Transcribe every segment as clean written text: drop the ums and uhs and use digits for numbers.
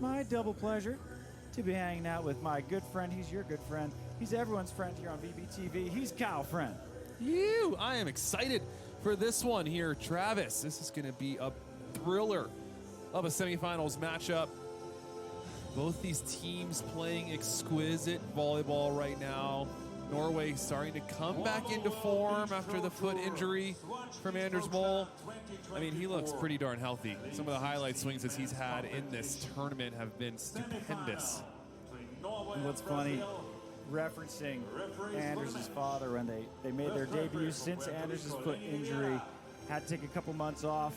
my double pleasure to be hanging out with my good friend. He's your good friend. He's everyone's friend here on VBTV. He's Kyle Friend. I am excited for this one here, Travis. This is going to be a thriller of a semifinals matchup. Both these teams playing exquisite volleyball right now. Norway starting to come back into form after the foot injury from Anders Mol. I mean, he looks pretty darn healthy. Some of the highlight swings that he's had in this tournament have been stupendous. And what's funny, referencing Anders' father when they made their debut since Anders' foot injury, had to take a couple months off,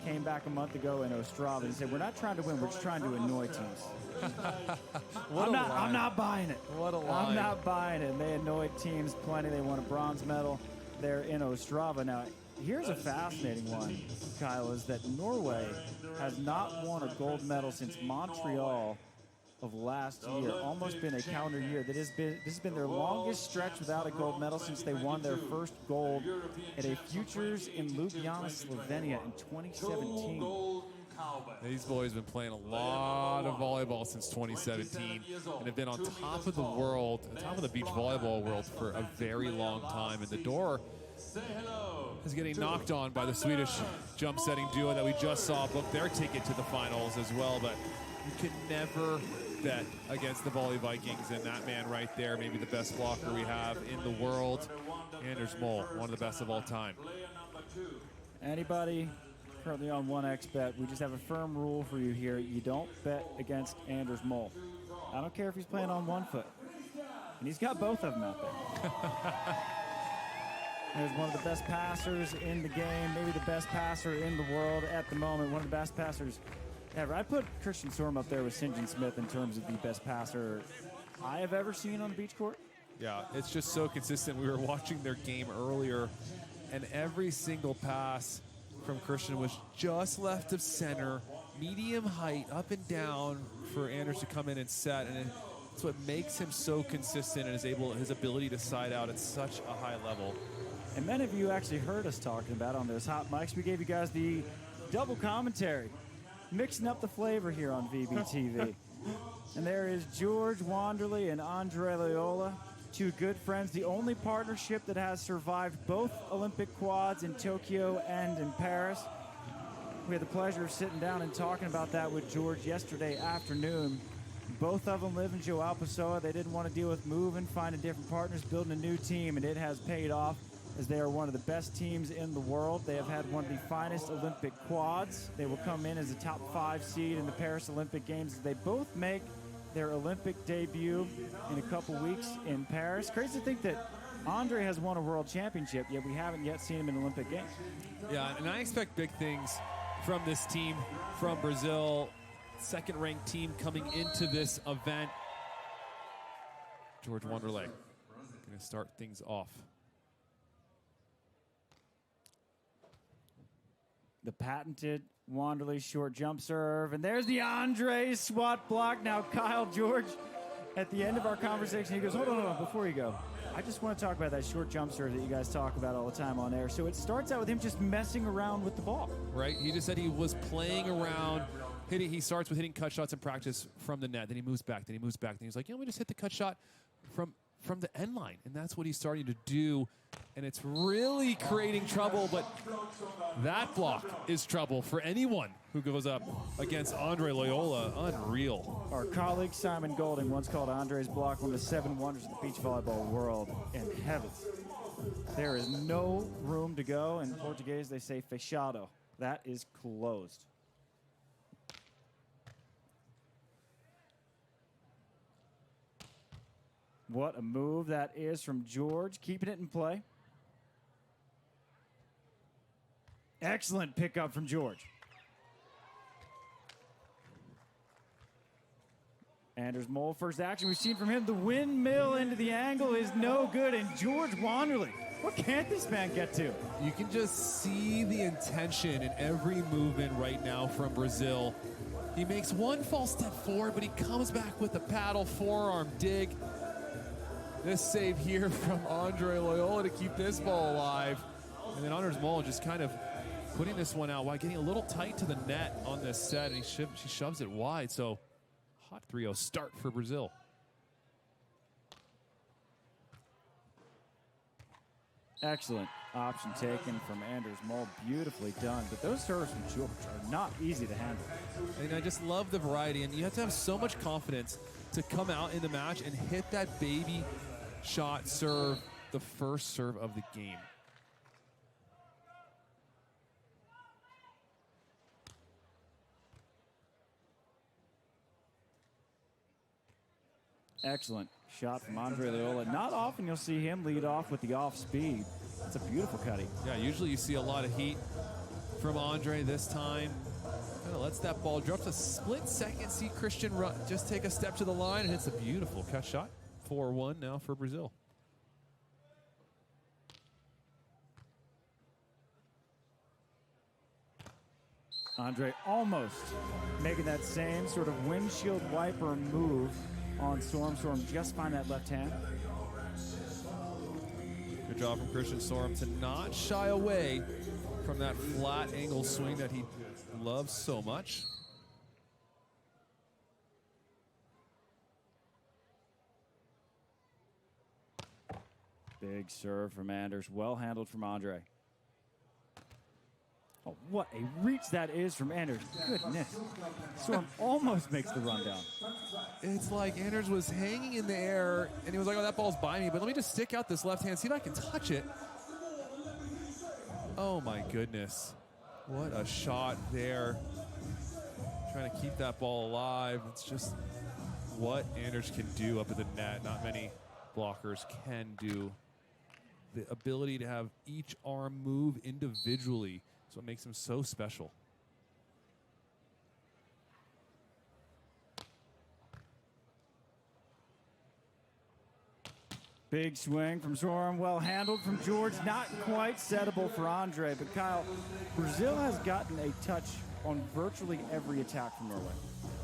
came back a month ago in Ostrava and said, we're not trying to win, we're just trying to annoy teams. I'm not buying it. What a line. I'm not buying it. And they annoyed teams plenty. They won a bronze medal there in Ostrava. Now, here's a fascinating one, Kyle, is that Norway has not won a gold medal since Montreal of last year. Almost been a calendar year. This has been their longest stretch without a gold medal since they won their first gold at a Futures in Ljubljana, Slovenia in 2017. These boys have been playing a lot of volleyball since 2017 and have been on top of the world, on top of the beach volleyball world for a very long time. And the door is getting knocked on by the Swedish jump setting duo that we just saw book their ticket to the finals as well. But you can never bet against the Volley Vikings, and that man right there, maybe the best blocker we have in the world, Anders Mol, one of the best of all time. Anybody currently on 1xBet, we just have a firm rule for you here. You don't bet against Anders Mol. I don't care if he's playing on one foot. And he's got both of them out there. He's one of the best passers in the game, maybe the best passer in the world at the moment, one of the best passers ever. I put Christian Sørum up there with St. John Smith in terms of the best passer I have ever seen on the beach court. Yeah, it's just so consistent. We were watching their game earlier, and every single pass from Christian was just left of center, medium height, up and down for Anders to come in and set, and it's what makes him so consistent and his ability to side out at such a high level. And many of you actually heard us talking about on those hot mics. We gave you guys the double commentary, mixing up the flavor here on VBTV. And there is George Wanderley and Andre Loyola, two good friends, the only partnership that has survived both Olympic quads in Tokyo and in Paris. We had the pleasure of sitting down and talking about that with George yesterday afternoon. Both of them live in João Pessoa. They didn't want to deal with moving, finding different partners, building a new team, and it has paid off as they are one of the best teams in the world. They have had one of the finest Olympic quads. They will come in as a top 5 seed in the Paris Olympic Games. They both make their Olympic debut in a couple weeks in Paris. Crazy to think that Andre has won a world championship, yet we haven't yet seen him in Olympic Games. Yeah, and I expect big things from this team from Brazil. Second-ranked team coming into this event. George Wanderley going to start things off. The patented Wanderley short jump serve. And there's the Andre swat block. Now Kyle George, at the end of our conversation, he goes, hold on, before you go. I just want to talk about that short jump serve that you guys talk about all the time on air. So it starts out with him just messing around with the ball. Right. He just said he was playing around. He starts with hitting cut shots in practice from the net. Then he moves back. Then he moves back. Then he's like, we just hit the cut shot from the end line. And that's what he's starting to do. And it's really creating trouble. But that block is trouble for anyone who goes up against Andre Loyola. Unreal. Our colleague Simon Golding once called Andre's block one of the 7 wonders of the beach volleyball world. And heavens, there is no room to go. In Portuguese, they say fechado. That is closed. What a move that is from George, keeping it in play. Excellent pickup from George. Anders Mol, first action we've seen from him. The windmill into the angle is no good. And George Wanderley, what can't this man get to? You can just see the intention in every movement right now from Brazil. He makes one false step forward, but he comes back with a paddle forearm dig. This save here from Andre Loyola to keep this ball alive. And then Anders Mol just kind of putting this one out wide, getting a little tight to the net on this set, and she shoves it wide. So hot 3-0 start for Brazil. Excellent option taken from Anders Moll. Beautifully done. But those serves from George are not easy to handle. And I just love the variety. And you have to have so much confidence to come out in the match and hit that baby shot serve, the first serve of the game. Excellent shot from Andre Loyola. Not often you'll see him lead off with the off speed. It's a beautiful cutting. Yeah, usually you see a lot of heat from Andre. This time kind of lets that ball drop. A split second. See Christian just take a step to the line, and it's a beautiful cut shot. 4-1 now for Brazil. Andre almost making that same sort of windshield wiper move on Sørum. Sørum just find that left hand. Good job from Christian Sørum to not shy away from that flat angle swing that he loves so much. Big serve from Anders. Well handled from Andre. Oh, what a reach that is from Anders. Goodness. Sørum almost makes the rundown. It's like Anders was hanging in the air, and he was like, oh, that ball's by me, but let me just stick out this left hand, see if I can touch it. Oh, my goodness. What a shot there. Trying to keep that ball alive. It's just what Anders can do up at the net. Not many blockers can do. The ability to have each arm move individually is what makes him so special. Big swing from Sørum, well handled from George. Not quite settable for Andre, but Kyle, Brazil has gotten a touch on virtually every attack from Norway.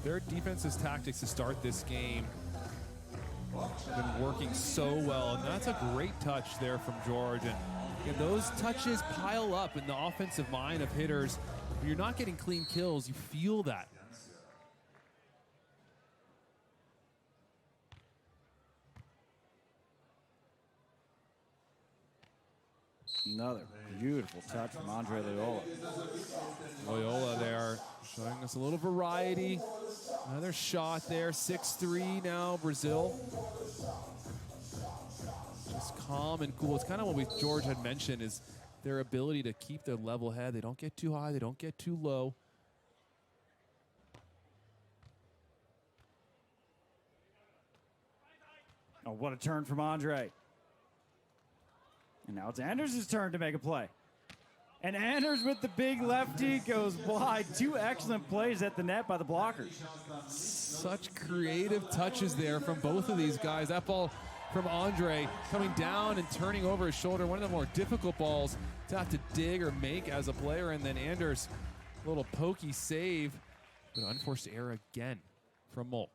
Their defensive tactics to start this game have been working so well, and that's a great touch there from George. And those touches pile up in the offensive mind of hitters. When you're not getting clean kills, you feel that. Another beautiful touch from Andre Loyola. Loyola there showing us a little variety. Another shot there, 6-3 now, Brazil. Just calm and cool. It's kind of what George had mentioned, is their ability to keep their level head. They don't get too high, they don't get too low. Oh, what a turn from Andre. And now it's Anders' turn to make a play. And Anders with the big lefty goes wide. Two excellent plays at the net by the blockers. Such creative touches there from both of these guys. That ball from Andre coming down and turning over his shoulder. One of the more difficult balls to have to dig or make as a player. And then Anders, a little pokey save, but unforced error again from Moll.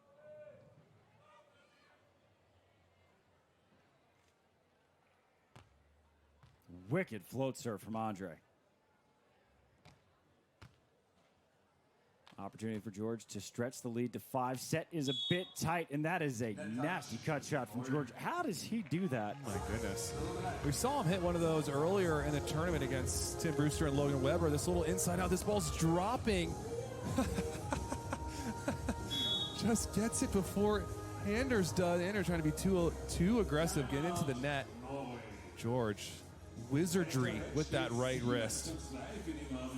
Wicked float serve from Andre. Opportunity for George to stretch the lead to 5. Set is a bit tight, and that is a nasty cut shot from George. How does he do that? Oh my goodness. We saw him hit one of those earlier in the tournament against Tim Brewster and Logan Webber. This little inside out, this ball's dropping. Just gets it before Anders does. Anders trying to be too aggressive, get into the net. George, wizardry with that right wrist.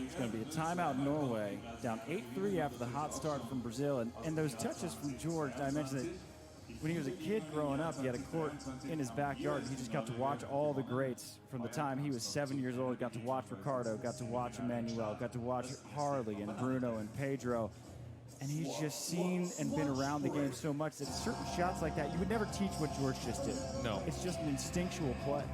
It's going to be a timeout Norway, down 8-3 after the hot start from Brazil. And those touches from George, I mentioned that when he was a kid growing up, he had a court in his backyard. He just got to watch all the greats from the time he was 7 years old. Got to watch Ricardo, got to watch Emmanuel, got to watch Harley and Bruno and Pedro. And he's just seen and been around the game so much that certain shots like that, you would never teach what George just did. No. It's just an instinctual play.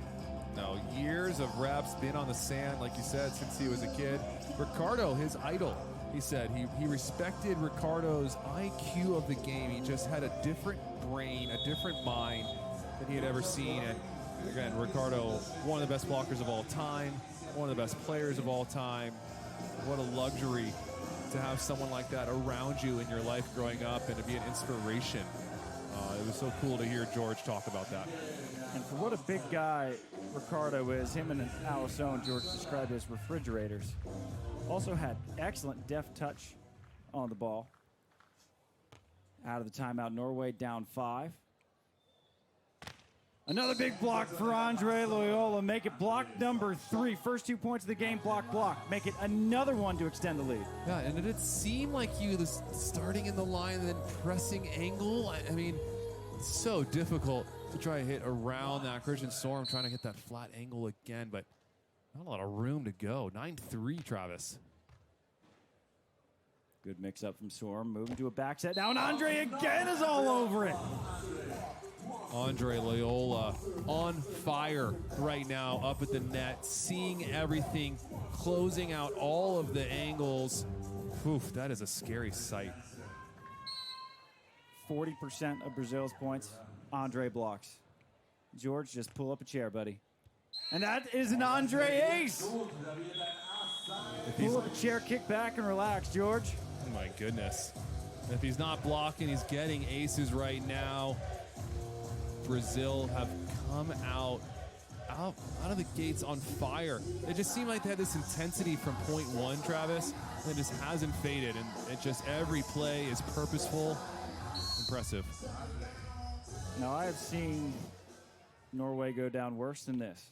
No, years of reps, been on the sand, like you said, since he was a kid. Ricardo, his idol, he said. He respected Ricardo's IQ of the game. He just had a different brain, a different mind than he had ever seen. And again, Ricardo, one of the best blockers of all time, one of the best players of all time. What a luxury to to have someone like that around you in your life growing up and to be an inspiration. It was so cool to hear George talk about that. And for what a big guy Ricardo is, him and Alisson, George described as refrigerators. Also had excellent deft touch on the ball. Out of the timeout, Norway down 5. Another big block for Andre Loyola. Make it block number 3. First 2 points of the game, block, block. Make it another one to extend the lead. Yeah, and did it seem like you was starting in the line and then pressing angle? I mean, it's so difficult to try to hit around that. Christian Sørum trying to hit that flat angle again, but not a lot of room to go. 9-3, Travis. Good mix up from Sørum. Moving to a back set now, and Andre again is all over it. Andre Loyola on fire right now up at the net, seeing everything, closing out all of the angles. Oof, that is a scary sight. 40% of Brazil's points, Andre blocks. George, just pull up a chair, buddy. And that is an Andre ace. Pull up a chair, kick back, and relax, George. Oh my goodness. If he's not blocking, he's getting aces right now. Brazil have come out of the gates on fire. It just seemed like they had this intensity from point 1, Travis, and it just hasn't faded. And it just, every play is purposeful. Impressive. Now, I have seen Norway go down worse than this.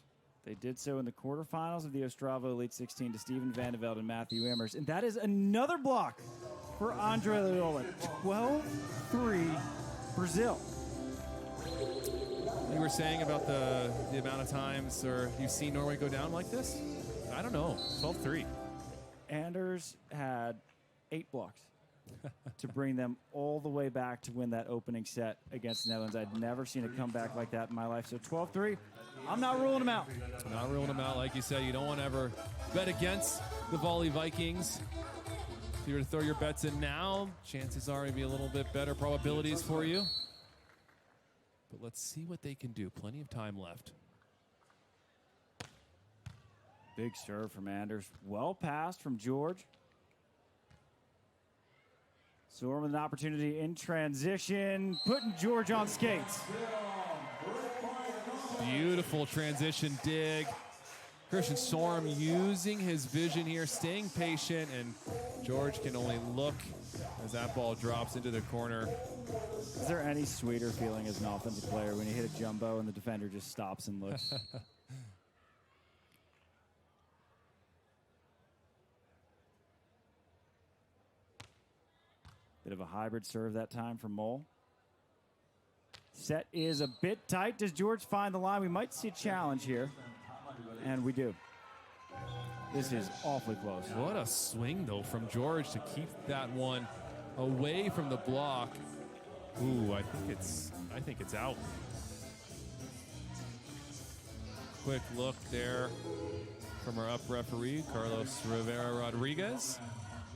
They did so in the quarterfinals of the Ostrava Elite 16 to Steven Van de Velde and Matthew Immers. And that is another block for Andre Loyola. 12-3 Brazil. You were saying about the amount of times or you've seen Norway go down like this? I don't know. 12-3. Anders had 8 blocks to bring them all the way back to win that opening set against the Netherlands. I'd never seen a comeback like that in my life. So 12-3, I'm not ruling them out. Not ruling them out. Like you said, you don't want to ever bet against the Volley Vikings. If you were to throw your bets in now, chances are maybe a little bit better probabilities for you. But let's see what they can do. Plenty of time left. Big serve from Anders. Well passed from George. Sørum with an opportunity in transition, putting George on skates. Beautiful transition dig. Christian Sørum using his vision here, staying patient, and George can only look as that ball drops into the corner. Is there any sweeter feeling as an offensive player when you hit a jumbo and the defender just stops and looks? Bit of a hybrid serve that time for Mole. Set is a bit tight. Does George find the line? We might see a challenge here. And we do. This is awfully close. What a swing, though, from George to keep that one away from the block. Ooh, I think it's out. Quick look there from our up referee, Carlos Rivera Rodriguez.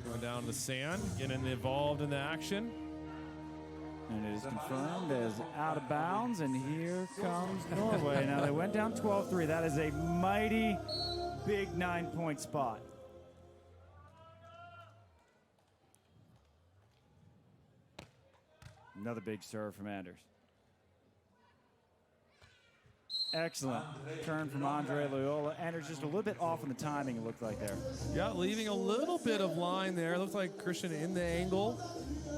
Going down the sand, getting involved in the action. And it is confirmed as out of bounds, and here comes Norway. Now, they went down 12-3. That is a mighty big 9-point spot. Another big serve from Anders. Excellent turn from Andre Loyola. Anders just a little bit off in the timing, it looked like there. Yeah, leaving a little bit of line there. Looked like Christian in the angle.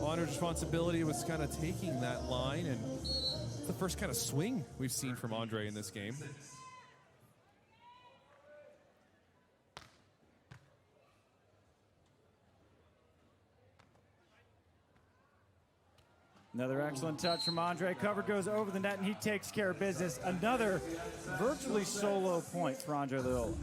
Andre's responsibility was kind of taking that line, and it's the first kind of swing we've seen from Andre in this game. Another excellent touch from Andre. Cover goes over the net, and he takes care of business. Another virtually solo point for Andre Loyola.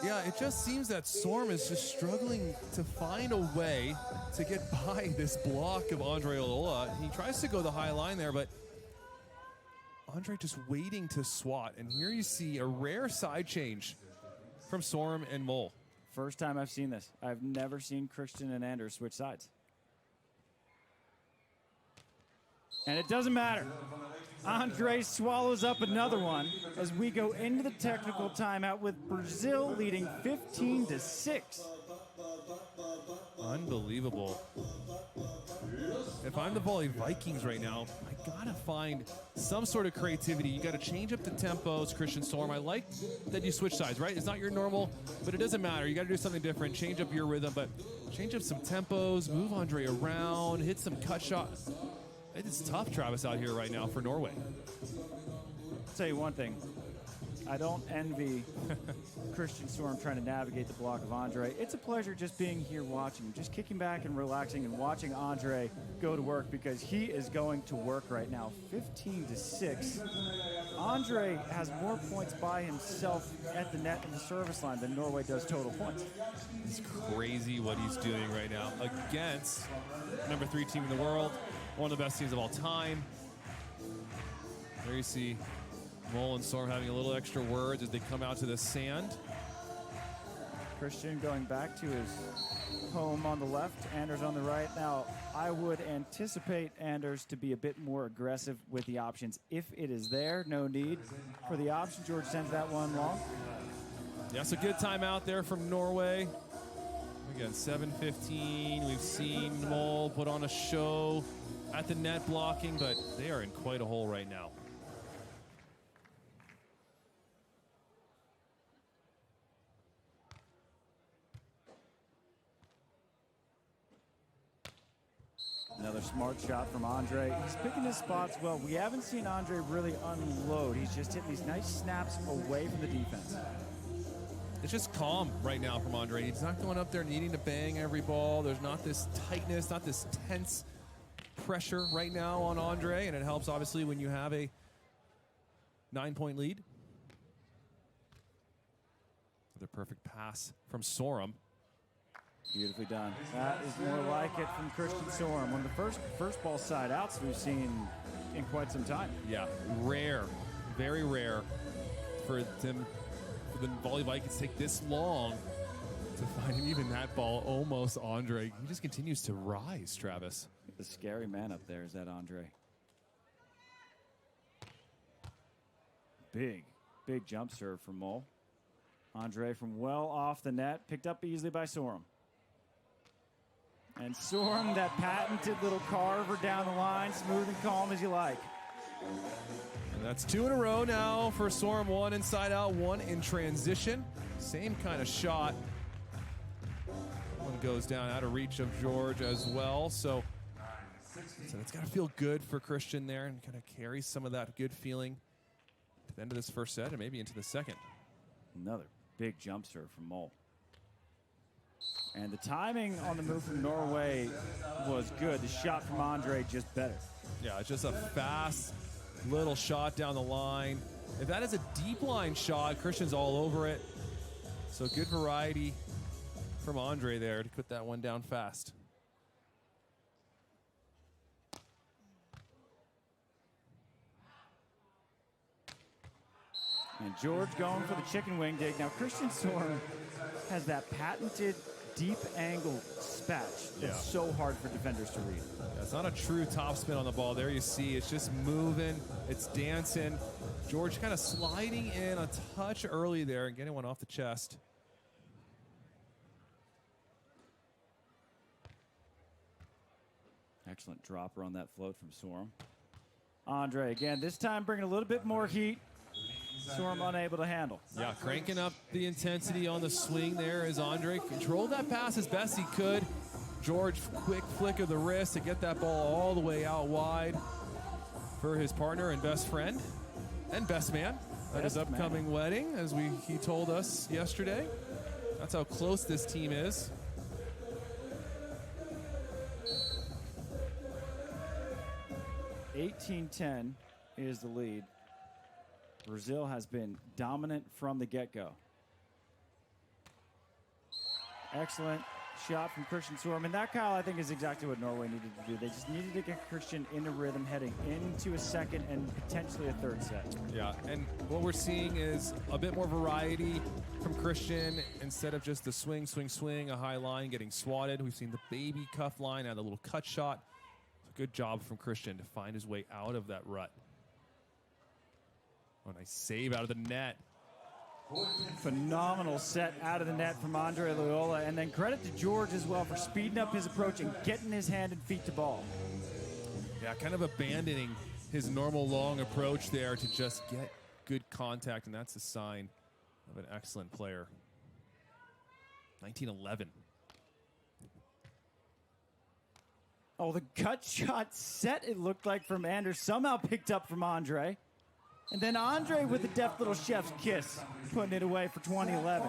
Yeah, it just seems that Sørum is just struggling to find a way to get by this block of Andre Loyola. He tries to go the high line there, but Andre just waiting to swat. And here you see a rare side change from Sørum and Mole. First time I've seen this. I've never seen Christian and Anders switch sides. And it doesn't matter. Andre swallows up another one as we go into the technical timeout with Brazil leading 15-6. Unbelievable. If I'm the Volley Vikings right now, I gotta find some sort of creativity. You gotta change up the tempos, Christian Sørum. I like that you switch sides, right? It's not your normal, but it doesn't matter. You gotta do something different, change up your rhythm, but change up some tempos, move Andre around, hit some cut shots. It's tough, Travis, out here right now for Norway. I'll tell you one thing. I don't envy Christian Sørum trying to navigate the block of Andre. It's a pleasure just being here watching, just kicking back and relaxing and watching Andre go to work, because he is going to work right now. 15-6. Andre has more points by himself at the net and the service line than Norway does total points. It's crazy what he's doing right now against number 3 team in the world, one of the best teams of all time. There you see Mol and Sørum having a little extra words as they come out to the sand. Christian going back to his home on the left, Anders on the right. Now, I would anticipate Anders to be a bit more aggressive with the options. If it is there, no need for the option. George sends that one long. Yeah, it's a good timeout there from Norway. Again, 7:15. We've seen Mol put on a show at the net blocking, but they are in quite a hole right now. Another smart shot from Andre. He's picking his spots well. We haven't seen Andre really unload. He's just hitting these nice snaps away from the defense. It's just calm right now from Andre. He's not going up there needing to bang every ball. There's not this tightness, not this tense pressure right now on Andre, and it helps obviously when you have a 9-point lead. The perfect pass from Sørum. Beautifully done. That is more like it from Christian Sørum. One of the first ball side outs we've seen in quite some time. Yeah, rare, very rare for them, for the Volley Vikings to take this long to find him. Even that ball almost Andre. He just continues to rise, Travis. The scary man up there is that Andre. Big jump serve from Mol. Andre from well off the net, picked up easily by Sørum. And Sørum, that patented little carver down the line, smooth and calm as you like. And that's 2 in a row now for Sørum. 1 inside out, 1 in transition. Same kind of shot. One goes down out of reach of George as well. So it's got to feel good for Christian there and kind of carry some of that good feeling to the end of this first set and maybe into the second. Another big jump serve from Mol. And the timing on the move from Norway was good. The shot from Andre just better. Yeah, it's just a fast little shot down the line. If that is a deep line shot, Christian's all over it. So good variety from Andre there to put that one down fast. And George going for the chicken wing dig. Now, Christian Sørum has that patented deep angle spatch that's so hard for defenders to read. Yeah, it's not a true topspin on the ball. There you see, it's just moving, it's dancing. George kind of sliding in a touch early there and getting one off the chest. Excellent dropper on that float from Sørum. Andre, again, this time bringing a little bit more heat. Sørum unable to handle. Yeah, cranking up the intensity on the swing there as Andre controlled that pass as best he could. George, quick flick of the wrist to get that ball all the way out wide for his partner and best friend and best man at his upcoming wedding, as he told us yesterday. That's how close this team is. $18-10 is the lead. Brazil has been dominant from the get-go. Excellent shot from Christian Sørum. And that, Kyle, I think is exactly what Norway needed to do. They just needed to get Christian in a rhythm heading into a second and potentially a third set. Yeah, and what we're seeing is a bit more variety from Christian instead of just the swing, swing, swing, a high line getting swatted. We've seen the baby cuff line and a little cut shot. It's a good job from Christian to find his way out of that rut. Oh, nice save out of the net. Phenomenal set out of the net from Andre Loyola. And then credit to George as well for speeding up his approach and getting his hand and feet to ball. Yeah, kind of abandoning his normal long approach there to just get good contact, and that's a sign of an excellent player. 1911. Oh, the cut shot set, it looked like, from Anders, somehow picked up from Andre. And then Andre with a deft little chef's kiss, putting it away for 2011.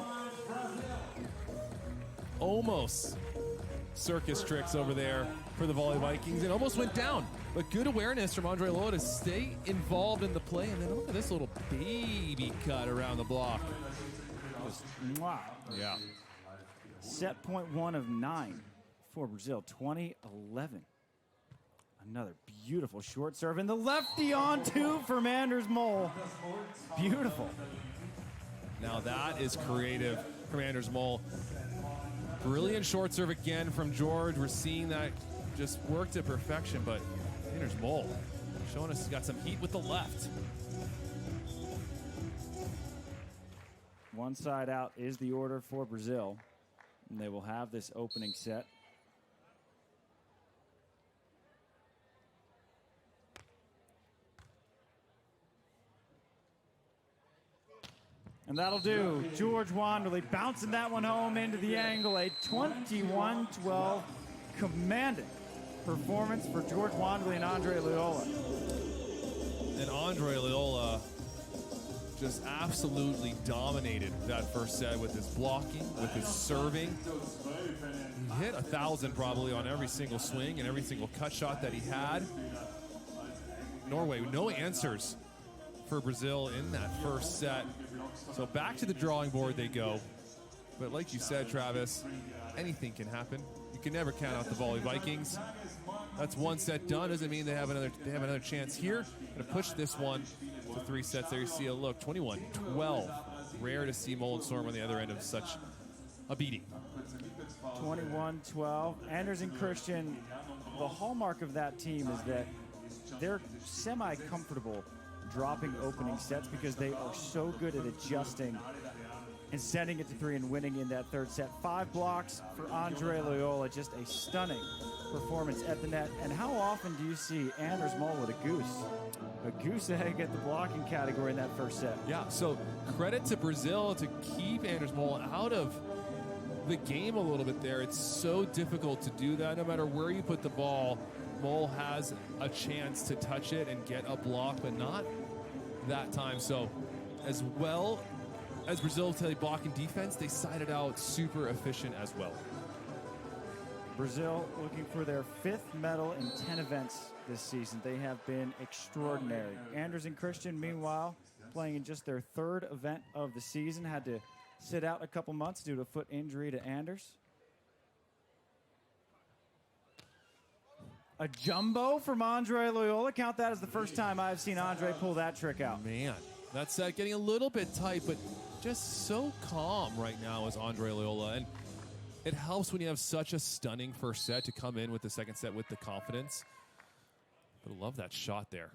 Almost circus tricks over there for the Volley Vikings. It almost went down, but good awareness from Andre Loyola to stay involved in the play. And then look at this little baby cut around the block. Just, mwah. Yeah. Set point 1 of 9 for Brazil, 2011. Another beautiful short serve, and the lefty on two from Anders Mol. Beautiful. Now that is creative from Anders Mol. Brilliant short serve again from George. We're seeing that just work to perfection, but Anders Mol showing us he's got some heat with the left. One side out is the order for Brazil, and they will have this opening set. And that'll do. George Wanderley bouncing that one home into the angle. A 21-12 commanding performance for George Wanderley and Andre Loyola. And Andre Loyola just absolutely dominated that first set with his blocking, with his serving. He hit 1,000 probably on every single swing and every single cut shot that he had. Norway, no answers for Brazil in that first set. So back to the drawing board they go. But like you said, Travis, anything can happen. You can never count out the Volley Vikings. That's one set done. Doesn't mean they have another chance here. Gonna push this one to 3 sets. There you see a look, 21-12. Rare to see Mol and Sørum on the other end of such a beating. 21-12. Anders and Christian, the hallmark of that team is that they're semi-comfortable dropping opening sets because they are so good at adjusting and sending it to 3 and winning in that third set. 5 blocks for Andre Loyola, just a stunning performance at the net. And how often do you see Anders Mol with a goose? A goose egg at the blocking category in that first set. Yeah, so credit to Brazil to keep Anders Mol out of the game a little bit there. It's so difficult to do that. No matter where you put the ball, Mol has a chance to touch it and get a block, but not that time. So as well as Brazil play blocking defense, they sided out super efficient as well. Brazil looking for their 5th medal in 10 events this season. They have been extraordinary. Anders and Christian, meanwhile, playing in just their 3rd event of the season, had to sit out a couple months due to a foot injury to Anders. A jumbo from Andre Loyola. Count that as the first time I've seen Andre pull that trick out. Man, that set getting a little bit tight, but just so calm right now is Andre Loyola. And it helps when you have such a stunning first set to come in with the second set with the confidence. But I love that shot there.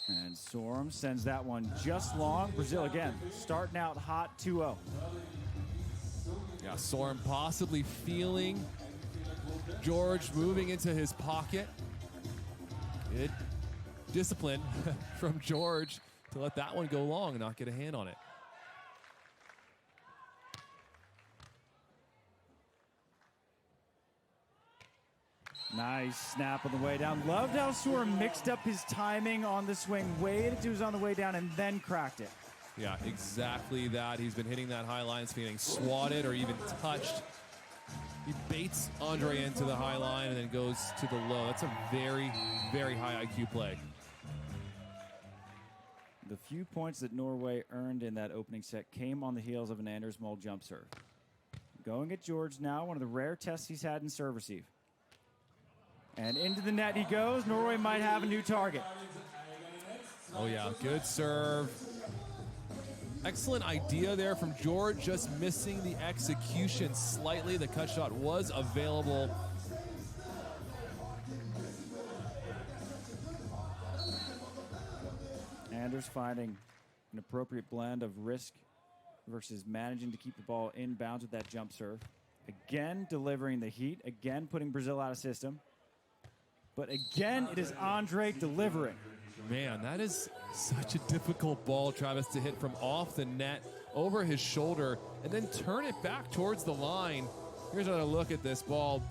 And Sørum sends that one just long. Brazil again, starting out hot 2-0. Yeah, Sørum possibly feeling George moving into his pocket. Good discipline from George to let that one go long and not get a hand on it. Nice snap on the way down. Loved how Sørum mixed up his timing on the swing, waited till he was on the way down, and then cracked it. Yeah, exactly that. He's been hitting that high line, feeling swatted or even touched. He baits Andre into the high line and then goes to the low. That's a very, very high IQ play. The few points that Norway earned in that opening set came on the heels of an Anders Mol jump serve. Going at George now, one of the rare tests he's had in serve receive. And into the net he goes. Norway might have a new target. Oh yeah, good serve. Excellent idea there from George, just missing the execution slightly. The cut shot was available. Anders finding an appropriate blend of risk versus managing to keep the ball in bounds with that jump serve. Again, delivering the heat. Again, putting Brazil out of system. But again, it is Andre delivering. Man, that is such a difficult ball, Travis, to hit from off the net, over his shoulder, and then turn it back towards the line. Here's another look at this ball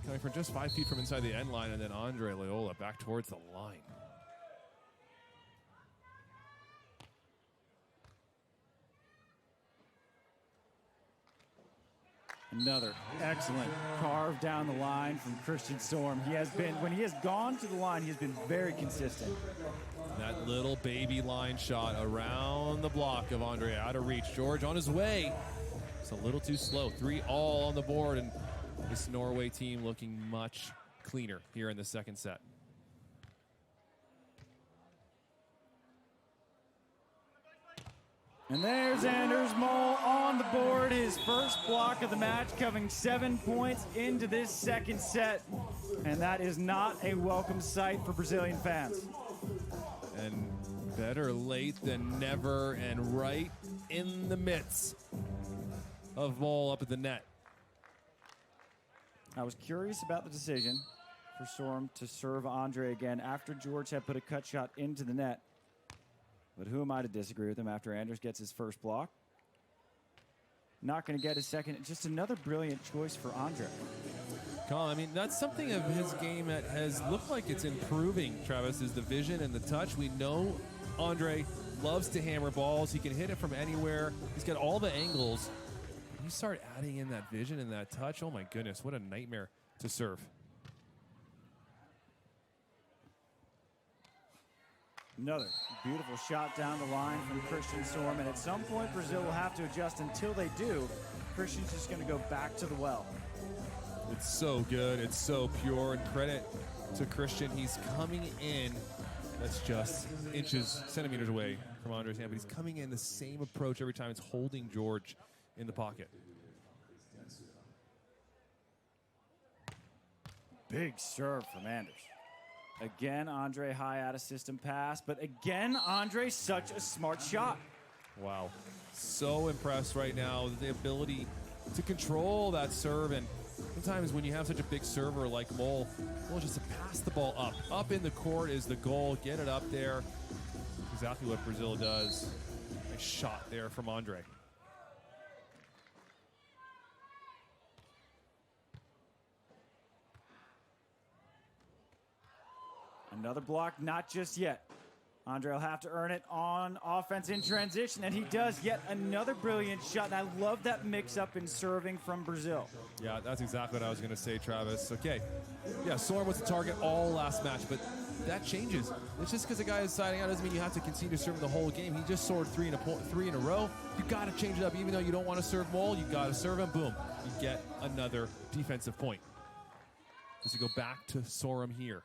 coming from just 5 feet from inside the end line, and then Andre Loyola back towards the line. Another excellent carve down the line from Christian Sørum. He has been, when he has gone to the line, he has been very consistent. That little baby line shot around the block of Andre, out of reach. George on his way. It's a little too slow. 3 all on the board, and this Norway team looking much cleaner here in the second set. And there's Anders Mol on the board, his first block of the match, coming 7 points into this second set. And that is not a welcome sight for Brazilian fans. And better late than never, and right in the midst of Mol up at the net. I was curious about the decision for Sørum to serve Andre again after George had put a cut shot into the net. But who am I to disagree with him after Anders gets his first block? Not going to get his second. Just another brilliant choice for Andre. Colin, I mean, that's something of his game that has looked like it's improving, Travis, is the vision and the touch. We know Andre loves to hammer balls. He can hit it from anywhere. He's got all the angles. You start adding in that vision and that touch, oh my goodness, what a nightmare to serve. Another beautiful shot down the line from Christian Sørum, and at some point Brazil will have to adjust. Until they do, Christian's just going to go back to the well. It's so good, it's so pure, and credit to Christian. He's coming in, that's just inches, centimeters away from Andre's hand, but he's coming in the same approach every time. It's holding George in the pocket. Big serve from Anders. Again, Andre high out of system pass, but again, Andre, such a smart shot. Wow. So impressed right now with the ability to control that serve. And sometimes when you have such a big server like Mol, just to pass the ball up. Up in the court is the goal. Get it up there. Exactly what Brazil does. Nice shot there from Andre. Another block, not just yet. Andre will have to earn it on offense in transition, and he does. Yet another brilliant shot, and I love that mix-up in serving from Brazil. Yeah, that's exactly what I was going to say, Travis. Okay, yeah, Sørum was the target all last match, but that changes. It's just because the guy is siding out doesn't mean you have to continue to serve the whole game. He just scored three in a row. You got to change it up. Even though you don't want to serve Mol, you got to serve him. Boom, you get another defensive point. Does he go back to Sørum here?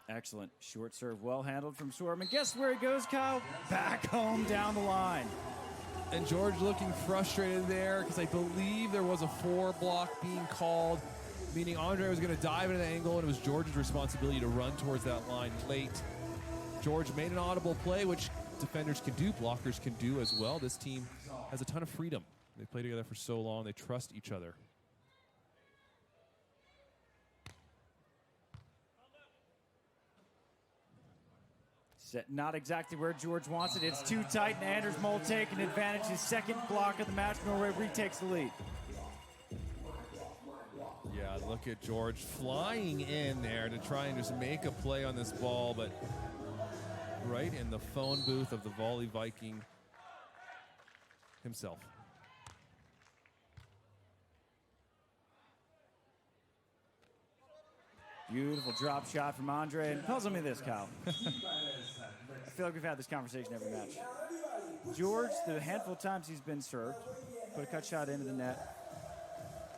Excellent. Short serve, well handled from Sørum. And guess where he goes, Kyle? Back home down the line. And George looking frustrated there because I believe there was a 4 block being called, meaning Andre was going to dive into the angle, and it was George's responsibility to run towards that line late. George made an audible play, which defenders can do, blockers can do as well. This team has a ton of freedom. They play together for so long. They trust each other. Set not exactly where George wants it. It's too tight, and Anders Mol taking advantage. His second block of the match. Norway retakes the lead. Yeah, look at George flying in there to try and just make a play on this ball, but right in the phone booth of the Volley Viking himself. Beautiful drop shot from Andre. And puzzle me this, Kyle. I feel like we've had this conversation every match. George, the handful of times he's been served, put a cut shot into the net.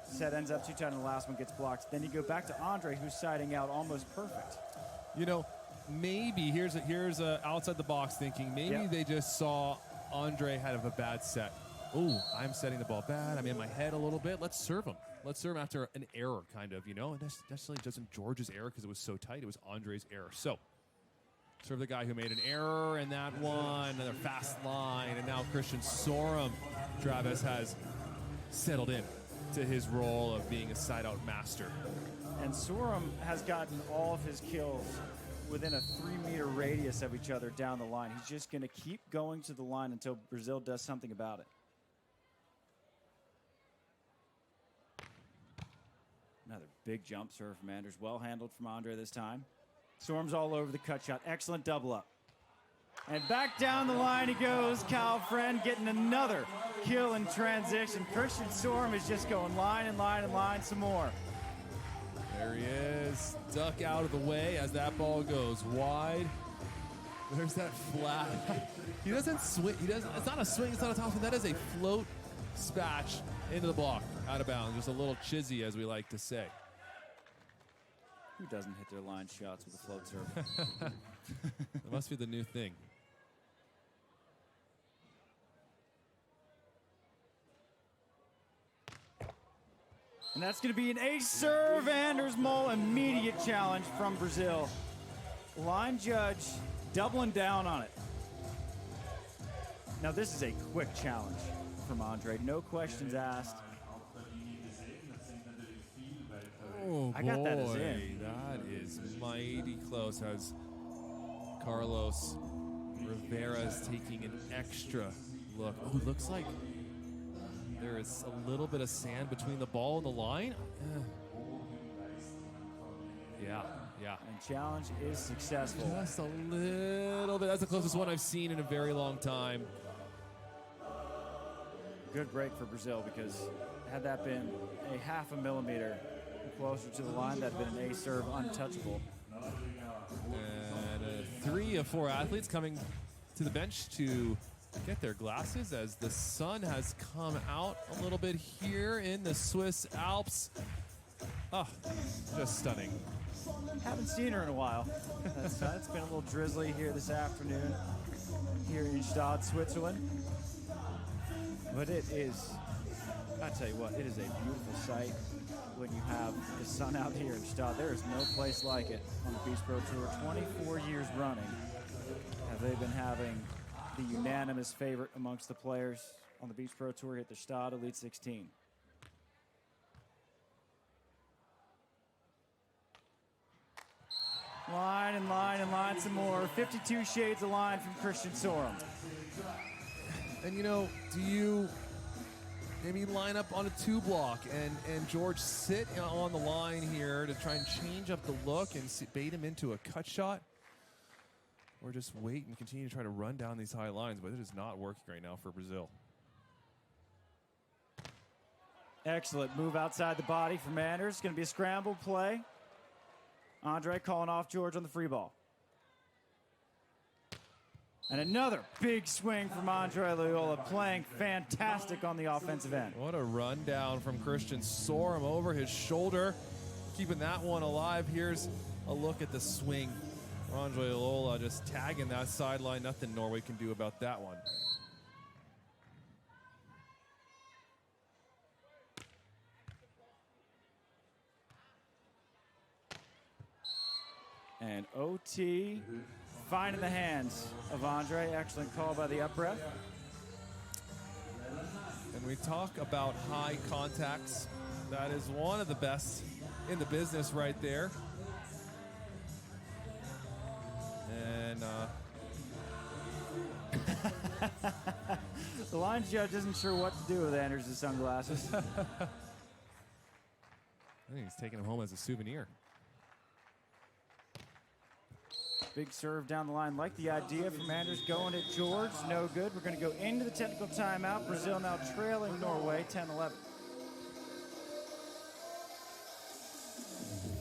Set ends up too tight on the last one, gets blocked. Then you go back to Andre, who's siding out almost perfect. You know, maybe here's a outside the box thinking. Maybe they just saw Andre had a bad set. Ooh, I'm setting the ball bad. I'm in my head a little bit. Let's serve him. led Sørum after an error, kind of, you know, and that's necessarily doesn't George's error because it was so tight. It was Andre's error. So, serve the guy who made an error in that one, another fast line, and now Christian Sørum, Travis, has settled in to his role of being a side-out master. And Sørum has gotten all of his kills within a 3-meter radius of each other down the line. He's just going to keep going to the line until Brazil does something about it. Another big jump serve from Anders. Well handled from Andre this time. Storm's all over the cut shot. Excellent double up. And back down the line he goes. Kyle Friend getting another kill in transition. Christian Sørum is just going line and line and line some more. There he is. Duck out of the way as that ball goes wide. There's that flat. He doesn't swing. It's not a swing. It's not a top swing. That is a float spatch into the block. Out of bounds. Just a little chizzy, as we like to say. Who doesn't hit their line shots with a float serve? That must be the new thing. And that's going to be an ace serve. Anders Mol, immediate challenge from Brazil. Line judge doubling down on it. Now this is a quick challenge from Andre. No questions asked. Oh, I got that as in. That is mighty close as Carlos Rivera is taking an extra look. Oh, it looks like there is a little bit of sand between the ball and the line. Yeah. And challenge is successful. Just a little bit. That's the closest one I've seen in a very long time. Good break for Brazil, because had that been a 0.5 millimeter closer to the line, that'd been an ace serve untouchable. And 3 of 4 athletes coming to the bench to get their glasses as the sun has come out a little bit here in the Swiss Alps. Oh, just stunning. Haven't seen her in a while. It's been a little drizzly here this afternoon here in Gstaad, Switzerland. But it is, I tell you what, it is a beautiful sight when you have the sun out here in Gstaad. There is no place like it on the Beach Pro Tour. 24 years running have they been having the unanimous favorite amongst the players on the Beach Pro Tour at the Gstaad Elite 16. Line and line and line some more. 52 shades of line from Christian Sørum. And you know, do you maybe line up on a 2-block and George sit on the line here to try and change up the look and bait him into a cut shot? Or just wait and continue to try to run down these high lines, but it is not working right now for Brazil. Excellent move outside the body from Anders. It's going to be a scramble play. Andre calling off George on the free ball. And another big swing from Andre Loyola, playing fantastic on the offensive end. What a rundown from Christian Sørum over his shoulder, keeping that one alive. Here's a look at the swing. Andre Loyola just tagging that sideline. Nothing Norway can do about that one. And OT finding the hands of Andre. Excellent call by the up ref. And we talk about high contacts. That is one of the best in the business right there. And the line judge isn't sure what to do with Anders' sunglasses. I think he's taking him home as a souvenir. Big serve down the line. Like the idea from Anders going at George. No good. We're going to go into the technical timeout. Brazil now trailing Norway 10-11.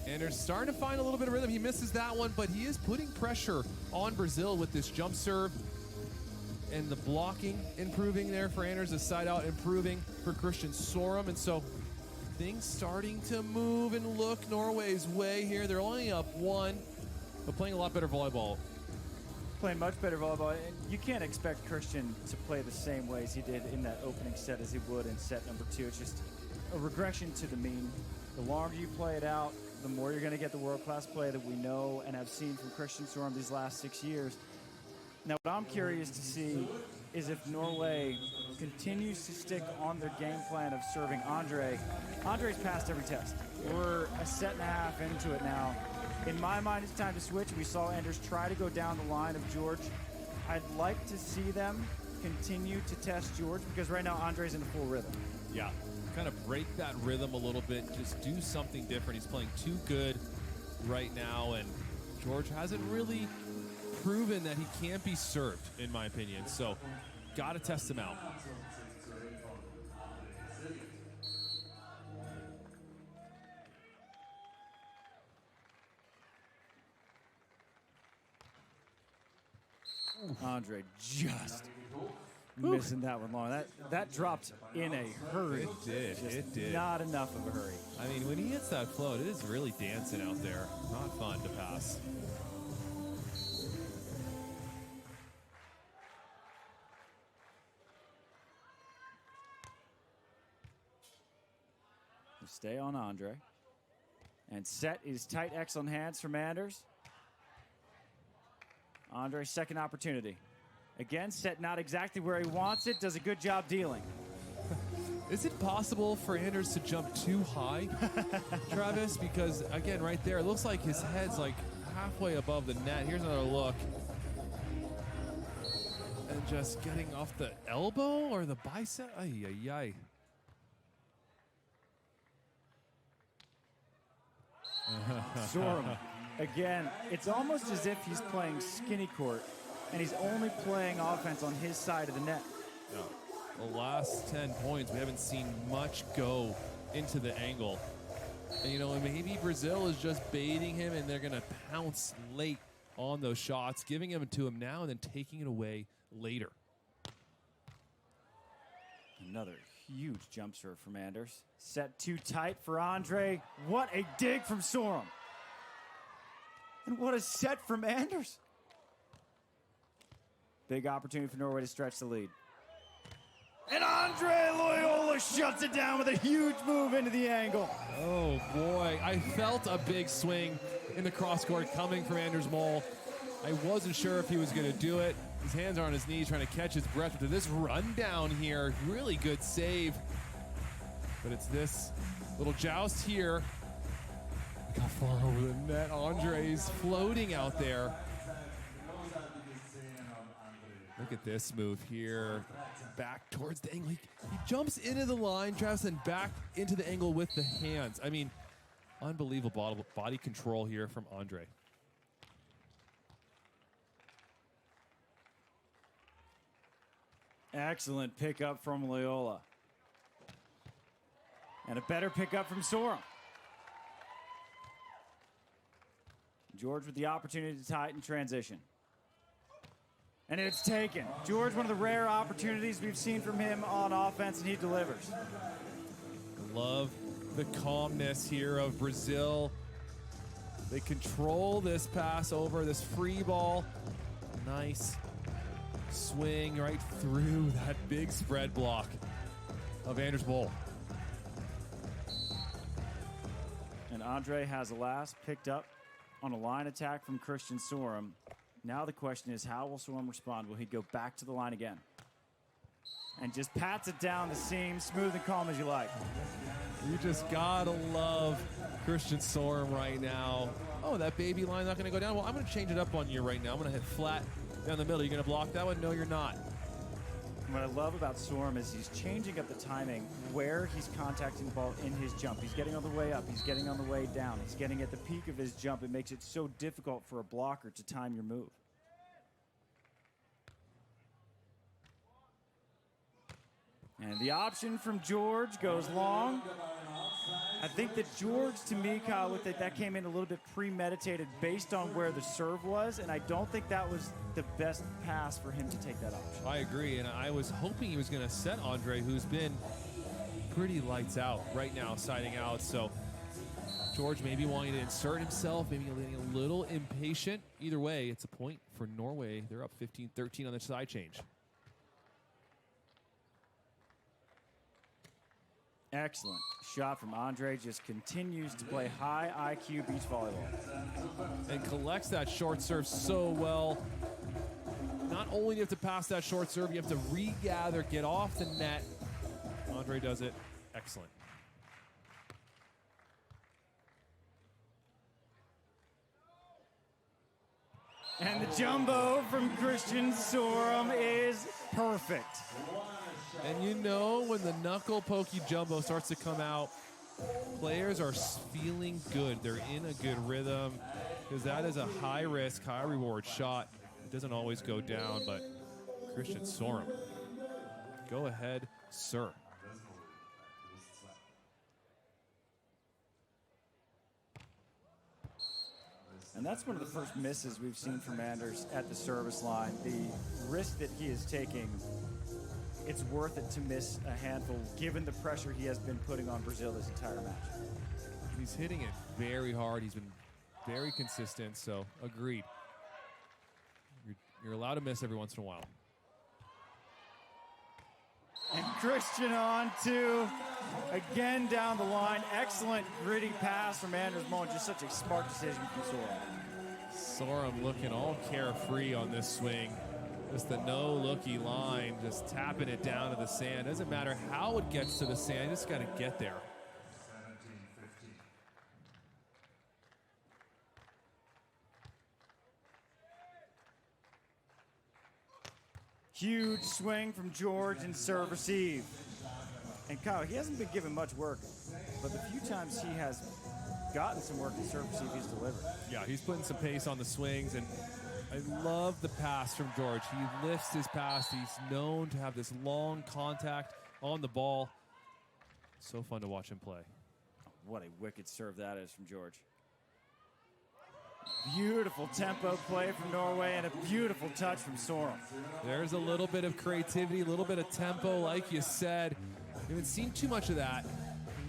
Anders starting to find a little bit of rhythm. He misses that one, but he is putting pressure on Brazil with this jump serve. And the blocking improving there for Anders. The side out improving for Christian Sørum. And so things starting to move and look Norway's way here. They're only up 1. But playing a lot better volleyball. Playing much better volleyball. And you can't expect Christian to play the same ways he did in that opening set as he would in set number 2. It's just a a regression to the mean. The longer you play it out, the more you're going to get the world-class play that we know and have seen from Christian Sørum these last 6 years. Now, what I'm curious to see is if Norway continues to stick on their game plan of serving Andre. Andre's passed every test. We're a set and a half into it now. In my mind, it's time to switch. We saw Anders try to go down the line of George. I'd like to see them continue to test George because right now Andre's in a full rhythm. Yeah, kind of break that rhythm a little bit. Just do something different. He's playing too good right now, and George hasn't really proven that he can't be served, in my opinion. So, got to test him out. Andre just missing that one long. That dropped in a hurry. It did. It did. Not enough of a hurry. I mean, when he hits that float, it is really dancing out there. Not fun to pass. Stay on Andre. And set is tight, excellent hands from Anders. Andre's second opportunity. Again, set not exactly where he wants it. Does a good job dealing. Is it possible for Anders to jump too high, Travis? Because, again, right there, it looks like his head's like halfway above the net. Here's another look. And just getting off the elbow or the bicep. Ay, ay, ay. Sørum, again, it's almost as if he's playing skinny court, and he's only playing offense on his side of the net. No. The last 10 points, we haven't seen much go into the angle. And, you know, maybe Brazil is just baiting him, and they're going to pounce late on those shots, giving them to him now and then taking it away later. Another huge jump serve from Anders. Set too tight for Andre. What a dig from Sørum. And what a set from Anders. Big opportunity for Norway to stretch the lead. And Andre Loyola shuts it down with a huge move into the angle. Oh, boy. I felt a big swing in the cross court coming from Anders Mol. I wasn't sure if he was going to do it. His hands are on his knees trying to catch his breath. But to this rundown here, really good save. But it's this little joust here. Look how far over the net Andre's floating out there. Look at this move here. Back towards the angle. He jumps into the line, Travis, and back into the angle with the hands. I mean, unbelievable body control here from Andre. Excellent pickup from Loyola. And a better pickup from Sørum. George with the opportunity to tie it in transition. And it's taken. George, one of the rare opportunities we've seen from him on offense, and he delivers. Love the calmness here of Brazil. They control this pass over, this free ball. Nice swing right through that big spread block of Anders Mol. And Andre has a last picked up on a line attack from Christian Sørum. Now the question is, how will Sørum respond? Will he go back to the line again? And just pats it down the seam, smooth and calm as you like. You just gotta love Christian Sørum right now. Oh, that baby line not gonna go down? Well, I'm gonna change it up on you right now. I'm gonna hit flat down the middle. You're gonna block that one? No, you're not. What I love about Sørum is he's changing up the timing where he's contacting the ball in his jump. He's getting on the way up. He's getting on the way down. He's getting at the peak of his jump. It makes it so difficult for a blocker to time your move. And the option from George goes long. I think that George, to me, Kyle, looked like that came in a little bit premeditated based on where the serve was, and I don't think that was the best pass for him to take that option. I agree, and I was hoping he was going to set Andre, who's been pretty lights out right now, siding out. So George maybe wanting to insert himself, maybe getting a little impatient. Either way, it's a point for Norway. They're up 15-13 on the side change. Excellent shot from Andre. Just continues to play high IQ beach volleyball. And collects that short serve so well. Not only do you have to pass that short serve, you have to regather, get off the net. Andre does it. Excellent. And the jumbo from Christian Sørum is perfect. And you know when the knuckle pokey jumbo starts to come out, players are feeling good. They're in a good rhythm because that is a high risk, high reward shot. It doesn't always go down, but Christian Sørum, go ahead, sir. And that's one of the first misses we've seen from Anders at the service line. The risk that he is taking, it's worth it to miss a handful given the pressure he has been putting on Brazil this entire match. He's hitting it very hard. He's been very consistent, so agreed. You're allowed to miss every once in a while. And Christian on to, again down the line. Excellent gritty pass from Anders Moen. Just such a smart decision from Sørum. Sørum looking all carefree on this swing. Just the no-looky line, just tapping it down to the sand. Doesn't matter how it gets to the sand, you just got to get there. Huge swing from George and serve receive. And Kyle, he hasn't been given much work, but the few times he has gotten some work in serve receive, he's delivered. Yeah, he's putting some pace on the swings, and I love the pass from George. He lifts his pass. He's known to have this long contact on the ball. So fun to watch him play. What a wicked serve that is from George. Beautiful tempo play from Norway and a beautiful touch from Sørum. There's a little bit of creativity, a little bit of tempo, like you said. We haven't seen too much of that.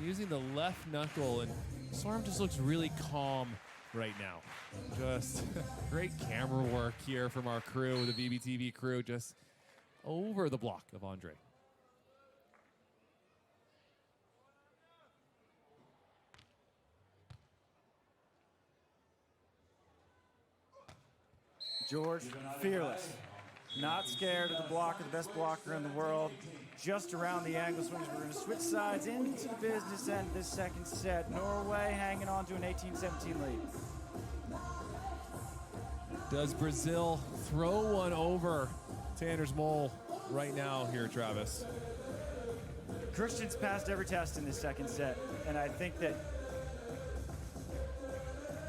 Using the left knuckle, and Sørum just looks really calm right now. Just great camera work here from our crew, the VBTV crew, just over the block of Andre. George, fearless. Not scared of the blocker, the best blocker in the world. Just around the angle swings. We're going to switch sides into the business end of this second set. Norway hanging on to an 18-17 lead. Does Brazil throw one over to Anders Moen right now here, Travis? Christian's passed every test in this second set, and I think that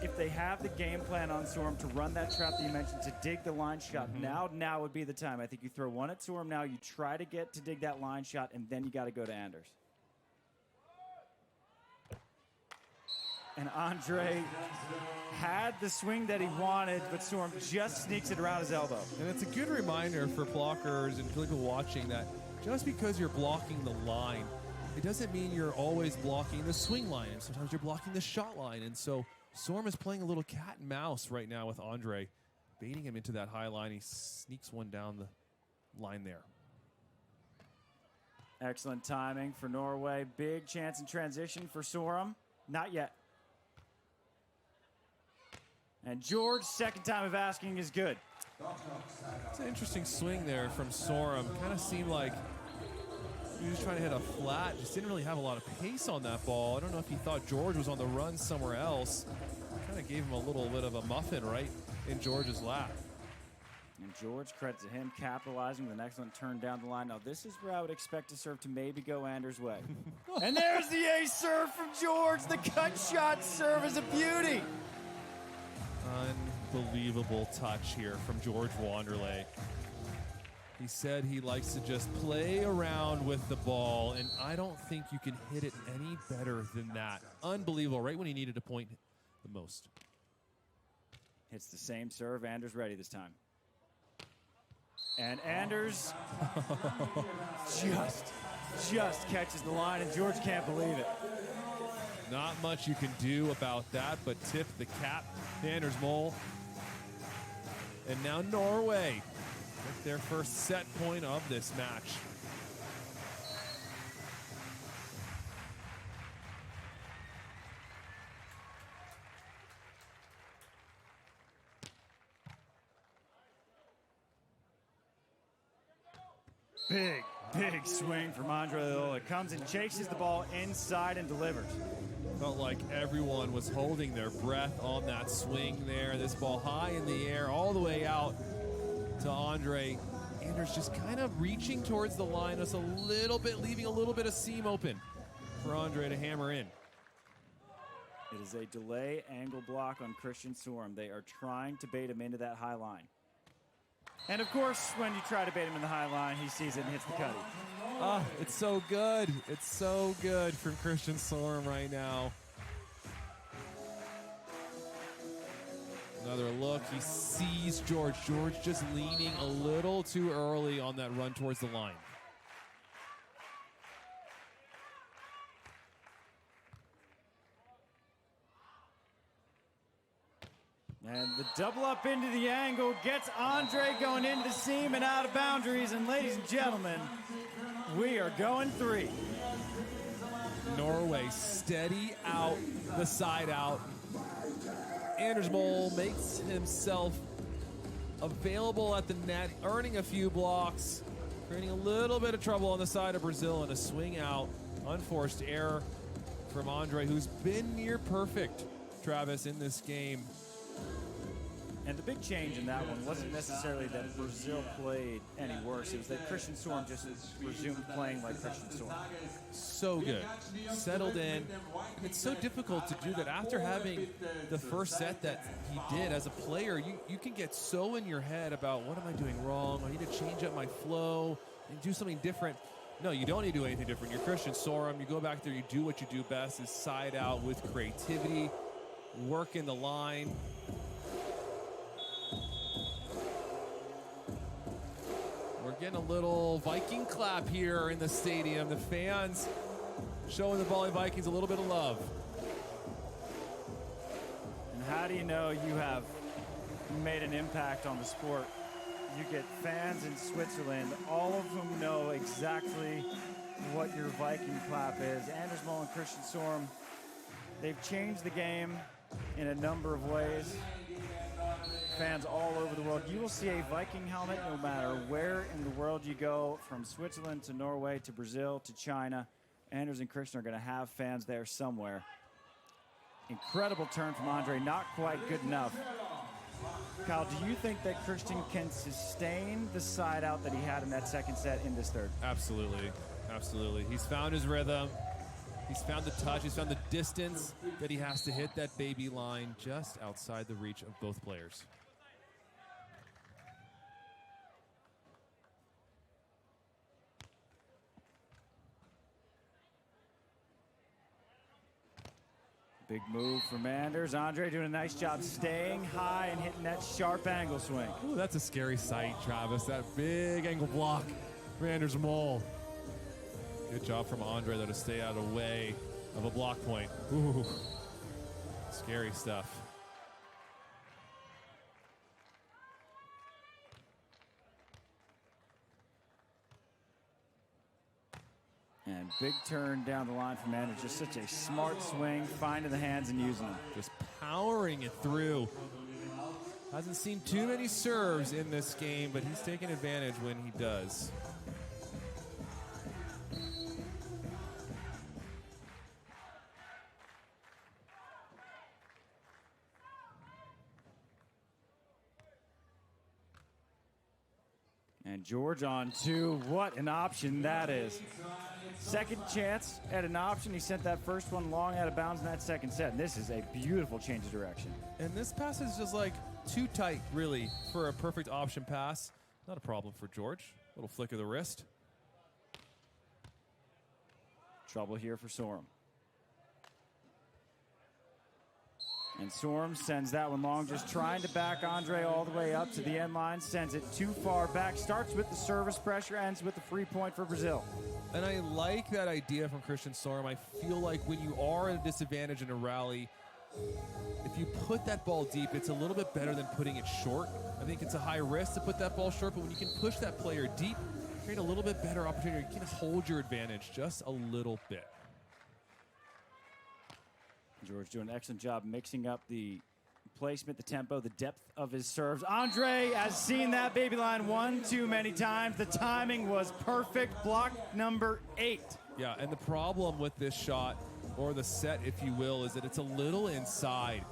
if they have the game plan on Sørum to run that trap that you mentioned, to dig the line shot, now would be the time. I think you throw one at Sørum now, you try to get to dig that line shot, and then you got to go to Anders. And Andre had the swing that he wanted, but Sørum just sneaks it around his elbow. And it's a good reminder for blockers and people watching that just because you're blocking the line, it doesn't mean you're always blocking the swing line. And sometimes you're blocking the shot line. And so Sørum is playing a little cat and mouse right now with Andre, baiting him into that high line. He sneaks one down the line there. Excellent timing for Norway. Big chance in transition for Sørum. Not yet. And George, second time of asking is good. It's an interesting swing there from Sørum. Kind of seemed like he was trying to hit a flat. Just didn't really have a lot of pace on that ball. I don't know if he thought George was on the run somewhere else. Kind of gave him a little bit of a muffin right in George's lap. And George, credit to him, capitalizing with an excellent turn down the line. Now, this is where I would expect to serve to maybe go Anders' way. And there's the ace serve from George. The cut shot serve is a beauty. Unbelievable touch here from George Wanderley. He said he likes to just play around with the ball, and I don't think you can hit it any better than that. Unbelievable, right when he needed to point the most. Hits the same serve. Anders ready this time. And Anders just catches the line, and George can't believe it. Not much you can do about that, but tip the cap to Anders Moen. And now Norway with their first set point of this match. Big, big swing from Andre Lola. Comes and chases the ball inside and delivers. Felt like everyone was holding their breath on that swing there. This ball high in the air, all the way out to Andre. Anders just kind of reaching towards the line, just a little bit, leaving a little bit of seam open for Andre to hammer in. It is a delay angle block on Christian Sørum. They are trying to bait him into that high line. And of course, when you try to bait him in the high line, he sees it and hits the cutty. Oh, it's so good. It's so good from Christian Sørum right now. Another look. He sees George. George just leaning a little too early on that run towards the line. And the double up into the angle gets Andre going into the seam and out of boundaries. And ladies and gentlemen, we are going 3. Norway steady out, the side out. Anders Mol makes himself available at the net, earning a few blocks, creating a little bit of trouble on the side of Brazil, and a swing out. Unforced error from Andre, who's been near perfect, Travis, in this game. And the big change in that one wasn't necessarily that Brazil played any worse. It was that Christian Sørum just resumed playing like Christian Sørum. So good. Settled in. And it's so difficult to do that after having the first set that he did as a player. You can get so in your head about, what am I doing wrong? I need to change up my flow and do something different. No, you don't need to do anything different. You're Christian Sørum. You go back there, you do what you do best, is side out with creativity, work in the line. We're getting a little Viking clap here in the stadium. The fans showing the Volley Vikings a little bit of love. And how do you know you have made an impact on the sport? You get fans in Switzerland, all of whom know exactly what your Viking clap is. Anders Mol and Christian Sørum, they've changed the game in a number of ways. Fans all over the world. You will see a Viking helmet no matter where in the world you go, from Switzerland to Norway to Brazil to China. Anders and Christian are going to have fans there somewhere. Incredible turn from Andre, not quite good enough. Kyle, do you think that Christian can sustain the side out that he had in that second set in this third? Absolutely, absolutely. He's found his rhythm. He's found the touch. He's found the distance that he has to hit that baby line just outside the reach of both players. Big move from Anders. Andre doing a nice job staying high and hitting that sharp angle swing. Ooh, that's a scary sight, Travis. That big angle block for Anders Mol. Good job from Andre, though, to stay out of the way of a block point. Ooh, scary stuff. And big turn down the line from Anders. Just such a smart swing, finding the hands and using them. Just powering it through. Hasn't seen too many serves in this game, but he's taking advantage when he does. And George on 2. What an option that is. Second chance at an option. He sent that first one long out of bounds in that second set. And this is a beautiful change of direction. And this pass is just like too tight, really, for a perfect option pass. Not a problem for George. Little flick of the wrist. Trouble here for Sørum. And Sørum sends that one long, just trying to back Andre all the way up to the end line. Sends it too far back. Starts with the service pressure, ends with the free point for Brazil. And I like that idea from Christian Sørum. I feel like when you are at a disadvantage in a rally, if you put that ball deep, it's a little bit better than putting it short. I think it's a high risk to put that ball short, but when you can push that player deep, create a little bit better opportunity. You can hold your advantage just a little bit. George doing an excellent job mixing up the placement, the tempo, the depth of his serves. Andre has seen that baby line one too many times. The timing was perfect. Block number 8. Yeah, and the problem with this shot, or the set, if you will, is that it's a little inside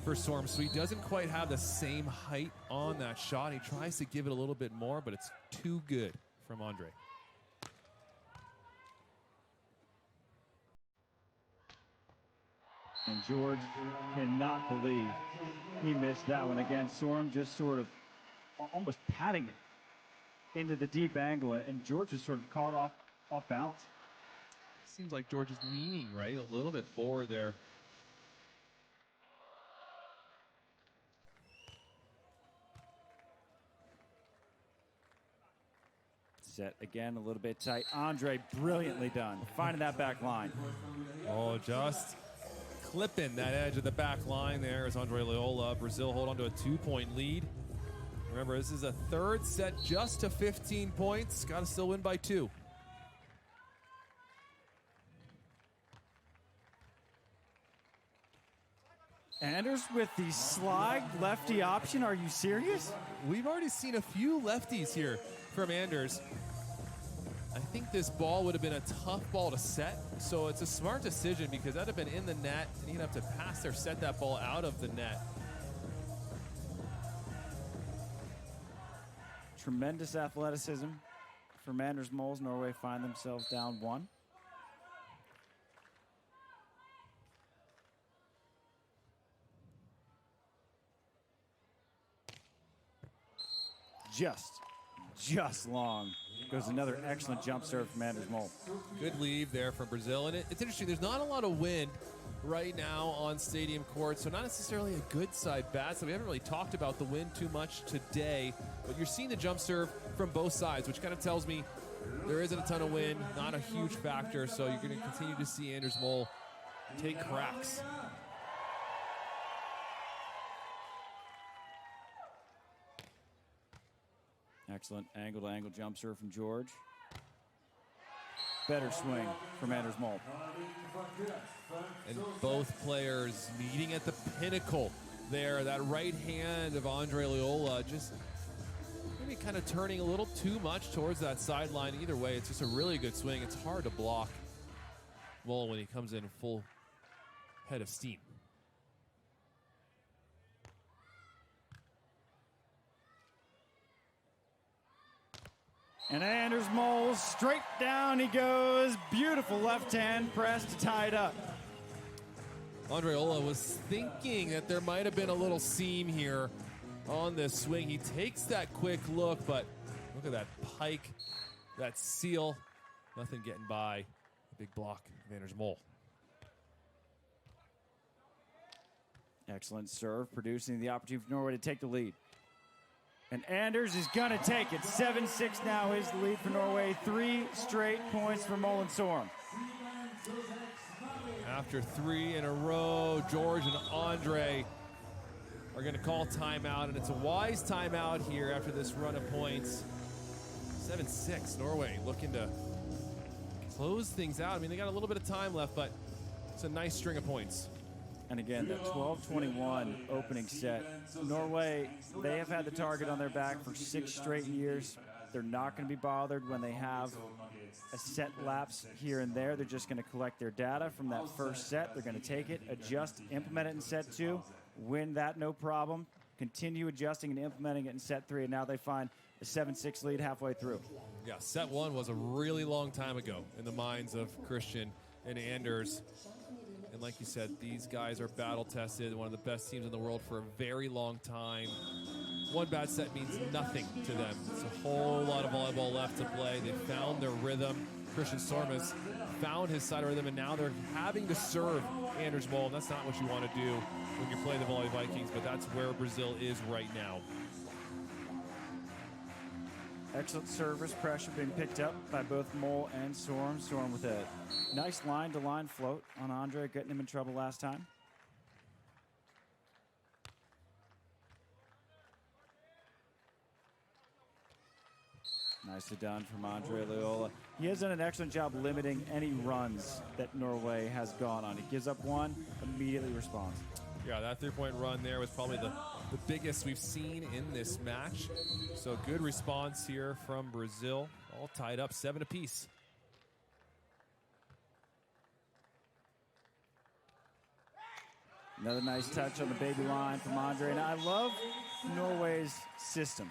for Sørum, so he doesn't quite have the same height on that shot. He tries to give it a little bit more, but it's too good from Andre. And George cannot believe he missed that one. Again, Sørum just sort of almost patting it into the deep angle, and George was sort of caught off balance. Seems like George is leaning, right? A little bit forward there. Set again, a little bit tight. Andre, brilliantly done, finding that back line. Oh, just clipping that edge of the back line there as Andre Loyola. Brazil hold on to a 2-point lead. Remember, this is a third set just to 15 points. Got to still win by 2. Anders with the slide lefty option. Are you serious? We've already seen a few lefties here from Anders. I think this ball would have been a tough ball to set, so it's a smart decision because that would have been in the net, and you'd have to pass or set that ball out of the net. Tremendous athleticism from Anders Mols. Norway find themselves down 1. Just long. Goes another excellent jump serve from Anders Mols. Good leave there from Brazil. And it's interesting, there's not a lot of wind right now on stadium court, so not necessarily a good side, bad side. We haven't really talked about the wind too much today, but you're seeing the jump serve from both sides, which kind of tells me there isn't a ton of wind, not a huge factor, so you're going to continue to see Anders Mols take cracks. Excellent angle-to-angle jump serve from George. Better swing from Anders Mols. And both players meeting at the pinnacle there. That right hand of Andre Loyola just maybe kind of turning a little too much towards that sideline. Either way, it's just a really good swing. It's hard to block Moll when he comes in full head of steam. And Anders Mols, straight down he goes. Beautiful left hand press to tie it up. Andre Loyola was thinking that there might have been a little seam here on this swing. He takes that quick look, but look at that pike, that seal. Nothing getting by the big block of Anders Mols. Excellent serve, producing the opportunity for Norway to take the lead. And Anders is going to take it. 7-6 now is the lead for Norway. 3 straight points for Moll and Sørum. After 3 in a row, George and Andre are going to call timeout, and it's a wise timeout here after this run of points. 7-6, Norway looking to close things out. I mean, they got a little bit of time left, but it's a nice string of points. And again, that 12-21 opening set. Norway, they have had the target on their back for 6 straight years. They're not going to be bothered when they have a set lapse here and there. They're just going to collect their data from that first set. They're going to take it, adjust, implement it in set 2, win that no problem, continue adjusting and implementing it in set 3, and now they find a 7-6 lead halfway through. Yeah, set 1 was a really long time ago in the minds of Christian and Anders. And like you said, these guys are battle-tested, one of the best teams in the world for a very long time. One bad set means nothing to them. It's a whole lot of volleyball left to play. They found their rhythm. Christian Sørum has found his side of rhythm, and now they're having to serve Anders Moll. That's not what you want to do when you play the Volley Vikings, but that's where Brazil is right now. Excellent service pressure being picked up by both Moll and Sørum. Sørum with a nice line-to-line float on Andre, getting him in trouble last time. Nicely done from Andre Loyola. He has done an excellent job limiting any runs that Norway has gone on. He gives up one, immediately responds. Yeah, that three-point run there was probably the biggest we've seen in this match. So good response here from Brazil. All tied up, 7 apiece. Another nice touch on the baby line from Andre. And I love Norway's system.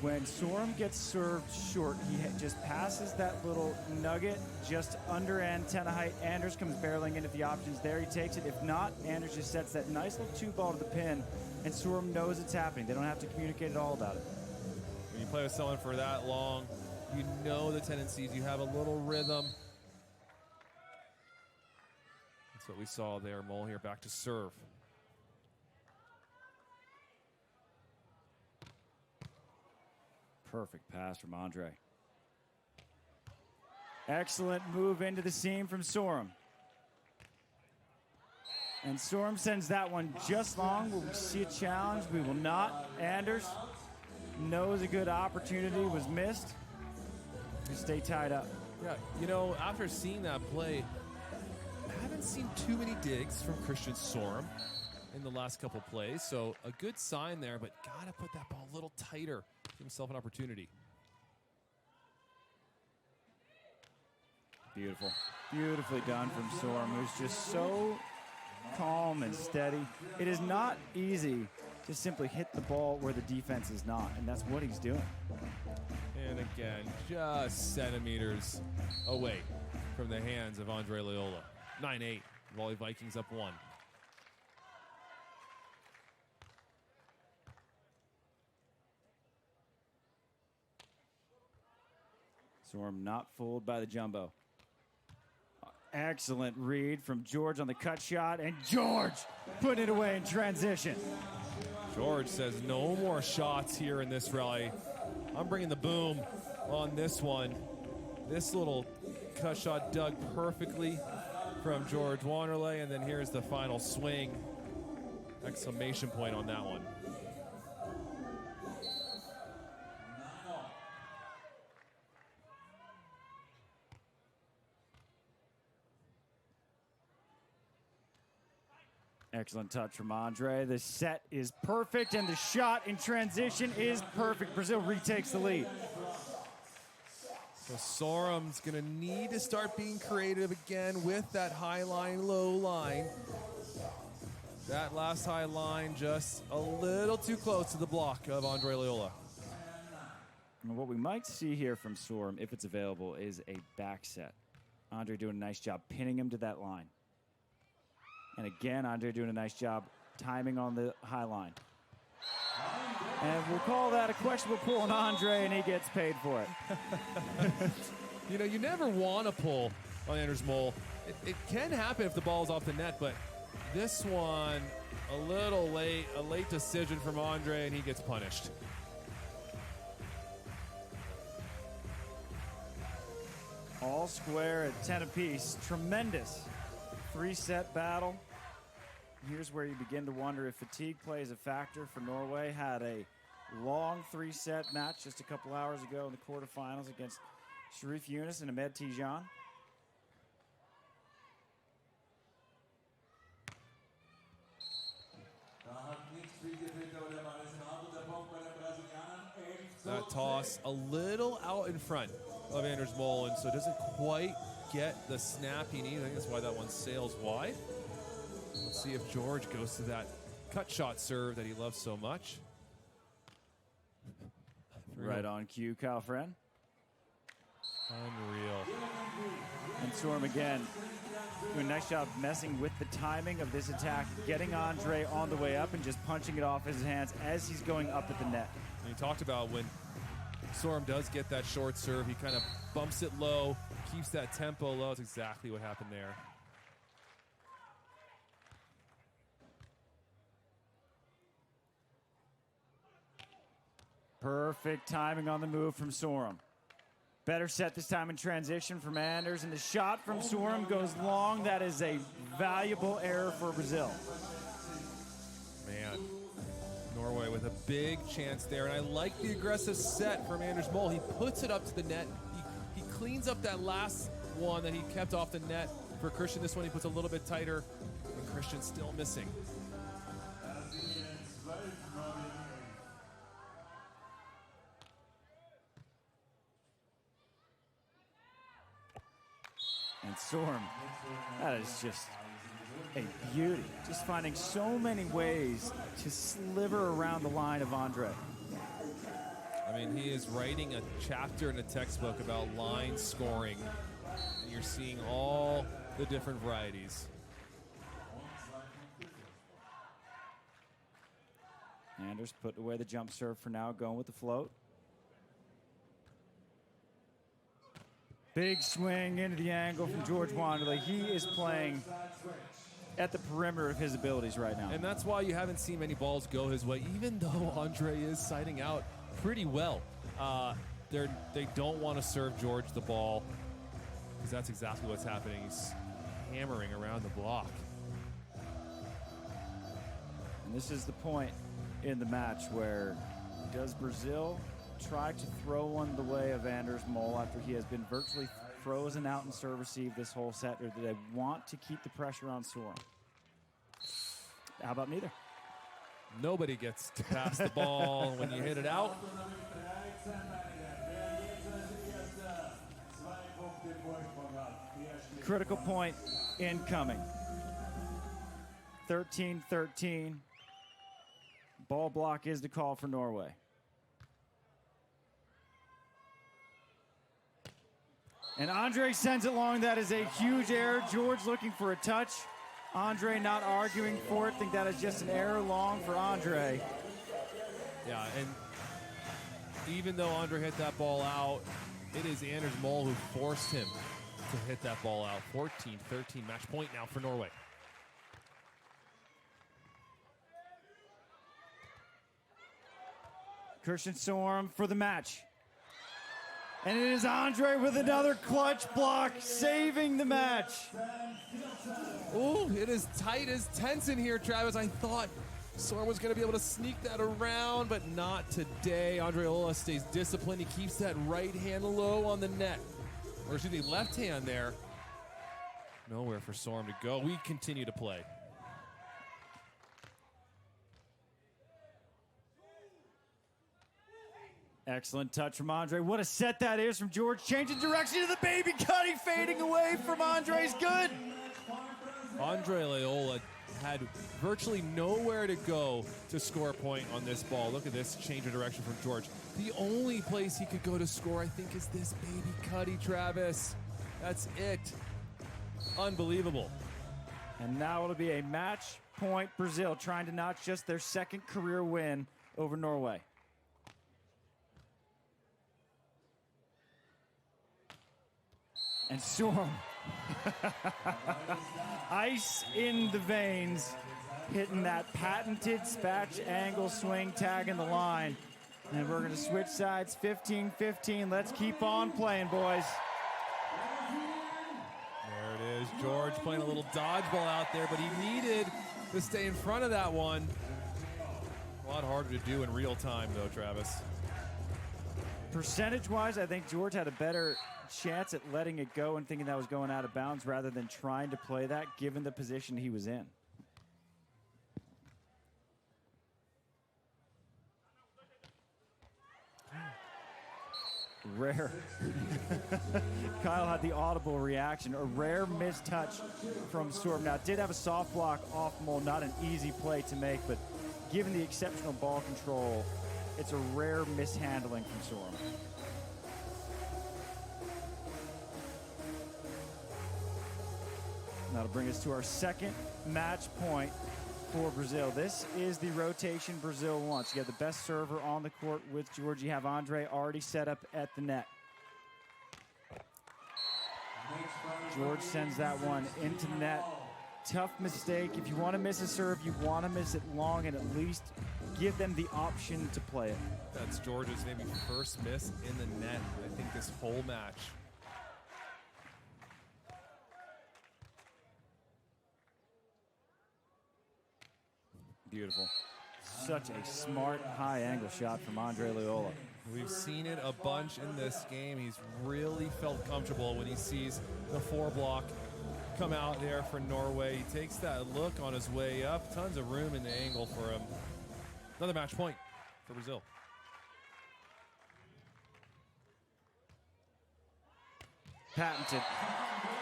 When Sørum gets served short, he just passes that little nugget just under antenna height. Anders comes barreling into the options there. He takes it. If not, Anders just sets that nice little 2-ball to the pin, and Sørum knows it's happening. They don't have to communicate at all about it. When you play with someone for that long, you know the tendencies. You have a little rhythm. That's what we saw there. Mole here back to serve. Perfect pass from Andre. Excellent move into the seam from Sørum. And Sørum sends that one just long. Will we see a challenge? We will not. Anders knows a good opportunity was missed to stay tied up. Yeah, you know, after seeing that play, I haven't seen too many digs from Christian Sørum in the last couple plays. So a good sign there, but gotta put that ball a little tighter. Give himself an opportunity. Beautiful. Beautifully done from Sørum, who's just so calm and steady. It is not easy to simply hit the ball where the defense is not, and that's what he's doing. And again, just centimeters away from the hands of Andre Loyola. 9-8, Volley Vikings up 1. Sørum not fooled by the jumbo. Excellent read from George on the cut shot, and George putting it away in transition. George says no more shots here in this rally. I'm bringing the boom on this one. This little cut shot dug perfectly from George Wanderley, and then here's the final swing. Exclamation point on that one. Excellent touch from Andre. The set is perfect, and the shot in transition is perfect. Brazil retakes the lead. So Sørum's gonna need to start being creative again with that high line, low line. That last high line just a little too close to the block of Andre Loyola. And what we might see here from Sørum, if it's available, is a back set. Andre doing a nice job pinning him to that line. And again, Andre doing a nice job timing on the high line. And we'll call that a questionable pull on Andre, and he gets paid for it. You know, you never want to pull on Anders Mole. It can happen if the ball's off the net, but this one, a little late, a late decision from Andre, and he gets punished. All square at 10 apiece. Tremendous 3-set battle. Here's where you begin to wonder if fatigue plays a factor for Norway. Had a long 3-set match just a couple hours ago in the quarterfinals against Sharif Yunus and Ahmed Tijan. That toss a little out in front of Anders Mole, and so doesn't quite get the snap he needs. I think that's why that one sails wide. Let's see if George goes to that cut shot serve that he loves so much. Right on cue, Kyle Friend. Unreal. And Sørum again doing a nice job messing with the timing of this attack, getting Andre on the way up and just punching it off his hands as he's going up at the net. And you talked about when Sørum does get that short serve, he kind of bumps it low, keeps that tempo low. That's exactly what happened there. Perfect timing on the move from Sørum. Better set this time in transition from Anders, and the shot from Sørum goes long. That is a valuable error for Brazil. Man, Norway with a big chance there, and I like the aggressive set from Anders Mole. He puts it up to the net. He cleans up that last one that he kept off the net for Christian. This one he puts a little bit tighter, and Christian's still missing. And Sørum, that is just a beauty. Just finding so many ways to sliver around the line of Andre. I mean, he is writing a chapter in a textbook about line scoring. And you're seeing all the different varieties. Anders put away the jump serve for now, going with the float. Big swing into the angle from George Wanderley. He is playing at the perimeter of his abilities right now. And that's why you haven't seen many balls go his way, even though Andre is sighting out pretty well. They don't want to serve George the ball, because that's exactly what's happening. He's hammering around the block. And this is the point in the match where does Brazil try to throw one the way of Anders Mol after he has been virtually frozen out in serve receive this whole set, or do they want to keep the pressure on Sørum? How about neither? Nobody gets to pass the ball when you hit it out. Critical point incoming. 13-13. Ball block is the call for Norway. And Andre sends it long. That is a huge error. George looking for a touch. Andre not arguing for it. Think that is just an error long for Andre. Yeah, and even though Andre hit that ball out, it is Anders Mol who forced him to hit that ball out. 14-13, match point now for Norway. Christian Sørum for the match. And it is Andre with another clutch block, saving the match. Ooh, it is tight as tense in here, Travis. I thought Sørum was going to be able to sneak that around, but not today. Andre Ola stays disciplined. He keeps that right hand low on the net. Or excuse me, left hand there. Nowhere for Sørum to go. We continue to play. Excellent touch from Andre. What a set that is from George. Changing direction to the baby cutty, fading away from Andre's good. Andre Loyola had virtually nowhere to go to score a point on this ball. Look at this change of direction from George. The only place he could go to score, I think, is this baby cutty, Travis. That's it. Unbelievable. And now it'll be a match point Brazil, trying to notch just their second career win over Norway. And Sørum, ice in the veins, hitting that patented spatch angle swing, tagging the line. And we're going to switch sides, 15-15. Let's keep on playing, boys. There it is. George playing a little dodgeball out there, but he needed to stay in front of that one. A lot harder to do in real time, though, Travis. Percentage-wise, I think George had a better chance at letting it go and thinking that was going out of bounds rather than trying to play that, given the position he was in. Rare. Kyle had the audible reaction. A rare missed touch from Sørum. Now, it did have a soft block off Mol, not an easy play to make, but given the exceptional ball control, it's a rare mishandling from Sørum. That'll bring us to our second match point for Brazil. This is the rotation Brazil wants. You have the best server on the court with George. You have Andre already set up at the net. George sends that one into the net. Tough mistake. If you want to miss a serve, you want to miss it long and at least give them the option to play it. That's George's maybe first miss in the net, I think, this whole match. Beautiful. Such a smart high angle shot from Andre Loyola. We've seen it a bunch in this game. He's really felt comfortable when he sees the four block come out there for Norway. He takes that look on his way up. Tons of room in the angle for him. Another match point for Brazil. Patented.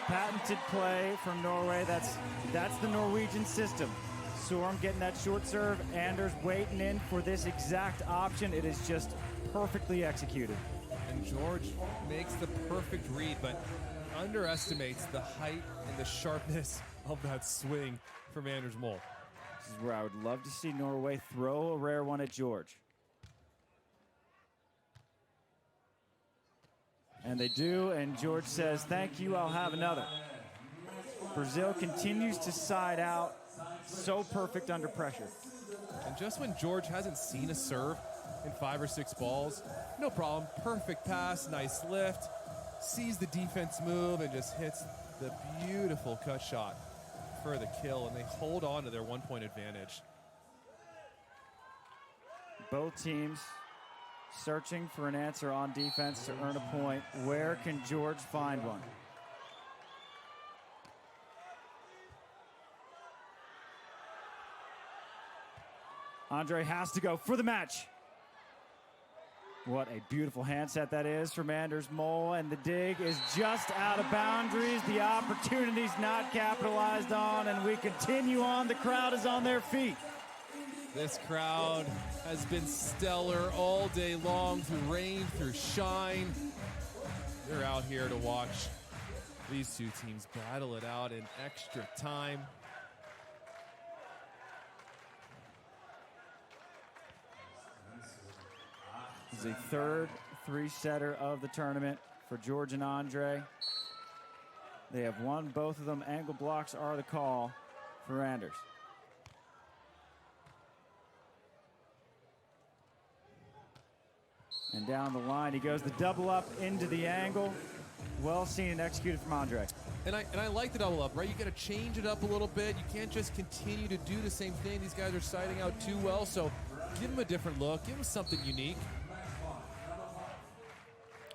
patented play from Norway. That's the Norwegian system. Sørum getting that short serve. Anders waiting in for this exact option. It is just perfectly executed. And George makes the perfect read, but underestimates the height and the sharpness of that swing from Anders Mol. This is where I would love to see Norway throw a rare one at George. And they do, and George says, thank you, I'll have another. Brazil continues to side out, so perfect under pressure. And just when George hasn't seen a serve in 5 or 6 balls, no problem, perfect pass, nice lift, sees the defense move and just hits the beautiful cut shot for the kill, and they hold on to their 1-point advantage. Both teams searching for an answer on defense to earn a point. Where can George find one? Andre has to go for the match. What a beautiful handset that is from Anders Mol, and the dig is just out of boundaries. The opportunity's not capitalized on, and we continue on. The crowd is on their feet. This crowd has been stellar all day long, through rain, through shine. They're out here to watch these two teams battle it out in extra time. This is the third 3-setter of the tournament for George and Andre. They have won both of them. Angle blocks are the call for Anders. And down the line, he goes the double up into the angle. Well seen and executed from Andre. And I like the double up, right? You got to change it up a little bit. You can't just continue to do the same thing. These guys are siding out too well, so give them a different look. Give them something unique.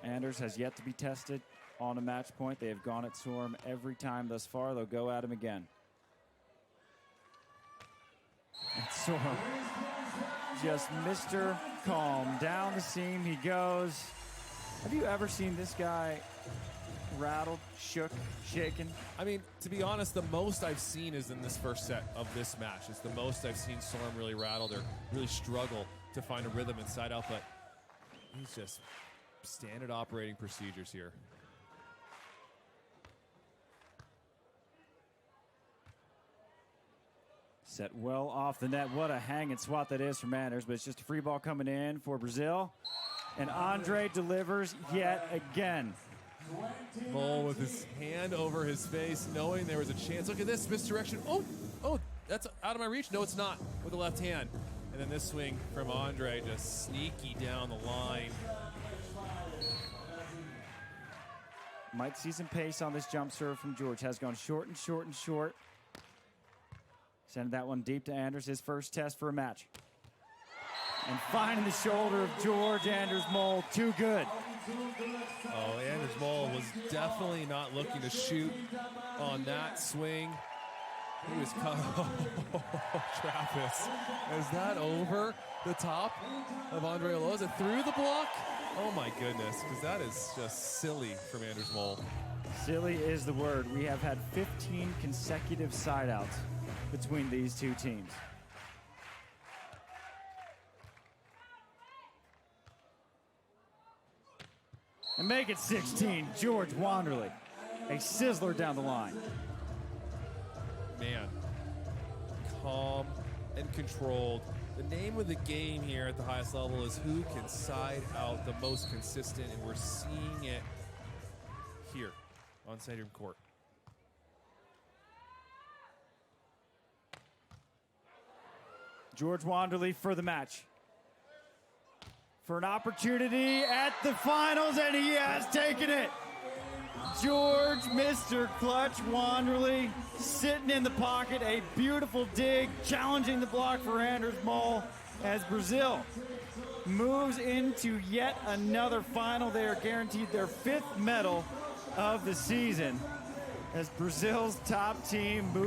Anders has yet to be tested on a match point. They have gone at Sørum every time thus far. They'll go at him again. And Sørum, just Mr. Calm. Down the seam he goes. Have you ever seen this guy rattled, shook, shaken? I mean, to be honest, the most I've seen is in this first set of this match. It's the most I've seen Sørum really rattled or really struggle to find a rhythm inside out, but he's just standard operating procedures here. Set well off the net. What a hanging swat that is from Anders, but it's just a free ball coming in for Brazil. And Andre delivers yet again. Mol with his hand over his face, knowing there was a chance. Look at this misdirection. Oh, that's out of my reach. No, it's not, with the left hand. And then this swing from Andre, just sneaky down the line. Might see some pace on this jump serve from George. Has gone short and short and short. Send that one deep to Anders, his first test for a match. And finding the shoulder of George. Anders Mol, too good. Oh, Anders Mol was definitely not looking to shoot on that swing. He was cut. Travis, is that over the top of Andre Oloza through the block? Oh my goodness, because that is just silly from Anders Mol. Silly is the word. We have had 15 consecutive side outs between these two teams. And make it 16, George Wanderley. A sizzler down the line. Man, calm and controlled. The name of the game here at the highest level is who can side out the most consistent, and we're seeing it here on Stadium Court. George Wanderley for the match. For an opportunity at the finals, and he has taken it. George, Mr. Clutch Wanderley, sitting in the pocket, a beautiful dig, challenging the block for Anders Mol as Brazil moves into yet another final. They are guaranteed their 5th medal of the season as Brazil's top team moves